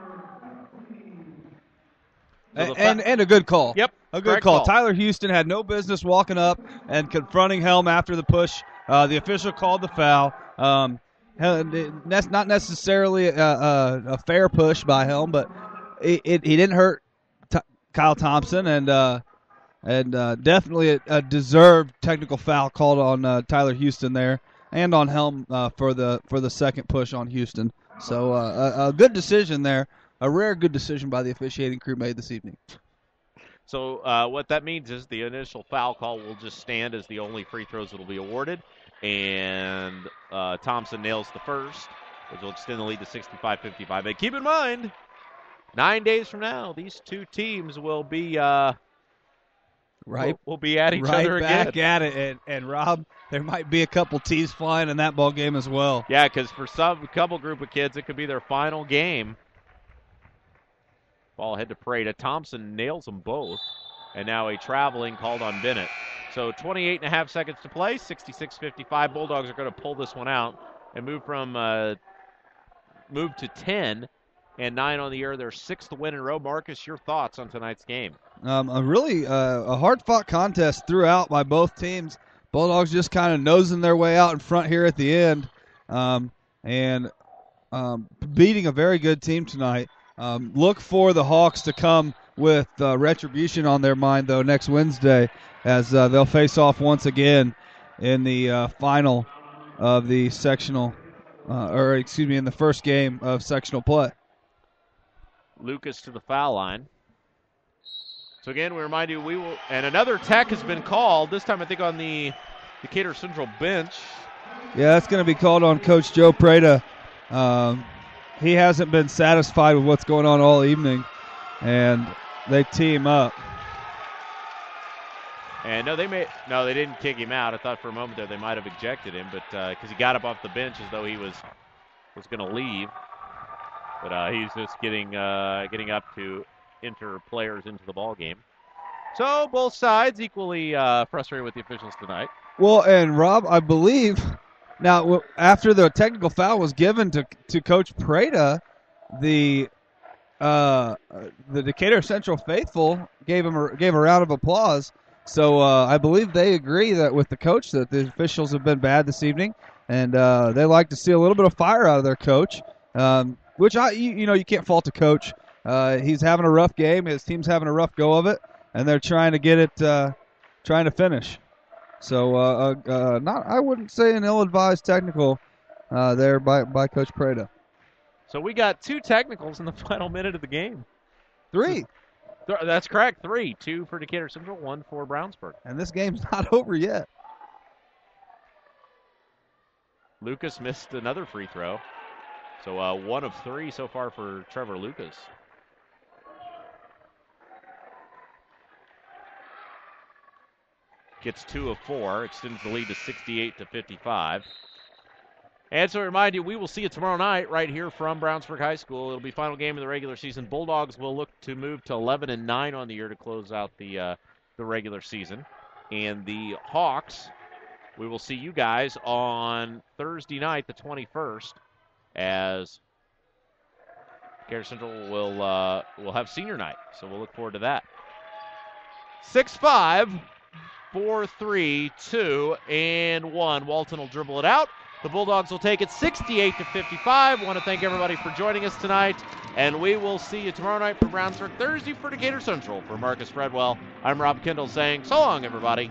So and a good call. Yep. A good call. Tyler Houston had no business walking up and confronting Helm after the push. The official called the foul. That's not necessarily a fair push by Helm, but he didn't hurt Kyle Thompson, and definitely a deserved technical foul called on Tyler Houston there, and on Helm for the second push on Houston. So a good decision there, a rare good decision by the officiating crew made this evening. So what that means is the initial foul call will just stand as the only free throws that will be awarded. And Thompson nails the first, which will extend the lead to 65-55. And keep in mind, 9 days from now, these two teams will be will be at each other again. Right back at it. And Rob, there might be a couple T's flying in that ball game as well. Yeah, because for some couple group of kids, it could be their final game. Ball ahead to Prada. Thompson nails them both. And now a traveling called on Bennett. So 28.5 seconds to play, 66-55. Bulldogs are going to pull this one out and move to 10 and 9 on the year. Their 6th win in a row. Marcus, your thoughts on tonight's game? A hard-fought contest throughout by both teams. Bulldogs just kind of nosing their way out in front here at the end, and beating a very good team tonight. Look for the Hawks to come with retribution on their mind, though, next Wednesday, as they'll face off once again in the final of the sectional, in the first game of sectional play. Lucas to the foul line. So again, we remind you, and another tech has been called, this time I think on the Decatur Central bench. Yeah, that's going to be called on Coach Joe Prada. He hasn't been satisfied with what's going on all evening, and they team up. And no, they didn't kick him out. I thought for a moment there they might have ejected him, but because he got up off the bench as though he was going to leave. But he's just getting up to enter players into the ball game. So both sides equally frustrated with the officials tonight. Well, and Rob, I believe now after the technical foul was given to Coach Prada, the Decatur Central faithful gave a round of applause. So I believe they agree that with the coach that the officials have been bad this evening, and they like to see a little bit of fire out of their coach. Which you can't fault a coach. He's having a rough game. His team's having a rough go of it, and they're trying to get it, trying to finish. So I wouldn't say an ill-advised technical there by Coach Prada. So we got 2 technicals in the final minute of the game. 3. That's correct. 3. 2 for Decatur Central, 1 for Brownsburg. And this game's not over yet. Lucas missed another free throw. So 1 of 3 so far for Trevor Lucas. Gets 2 of 4, extends the lead to 68-55. And so to remind you, we will see you tomorrow night right here from Brownsburg High School. It'll be final game of the regular season. Bulldogs will look to move to 11-9 on the year to close out the regular season. And the Hawks, we will see you guys on Thursday night, the 21st, as Decatur Central will have senior night. So we'll look forward to that. 6-5, 4-3, 2, and 1. Walton will dribble it out. The Bulldogs will take it 68-55. Want to thank everybody for joining us tonight, and we will see you tomorrow night for Brownsburg, Thursday for Decatur Central. For Marcus Fredwell, I'm Rob Kendall saying so long, everybody.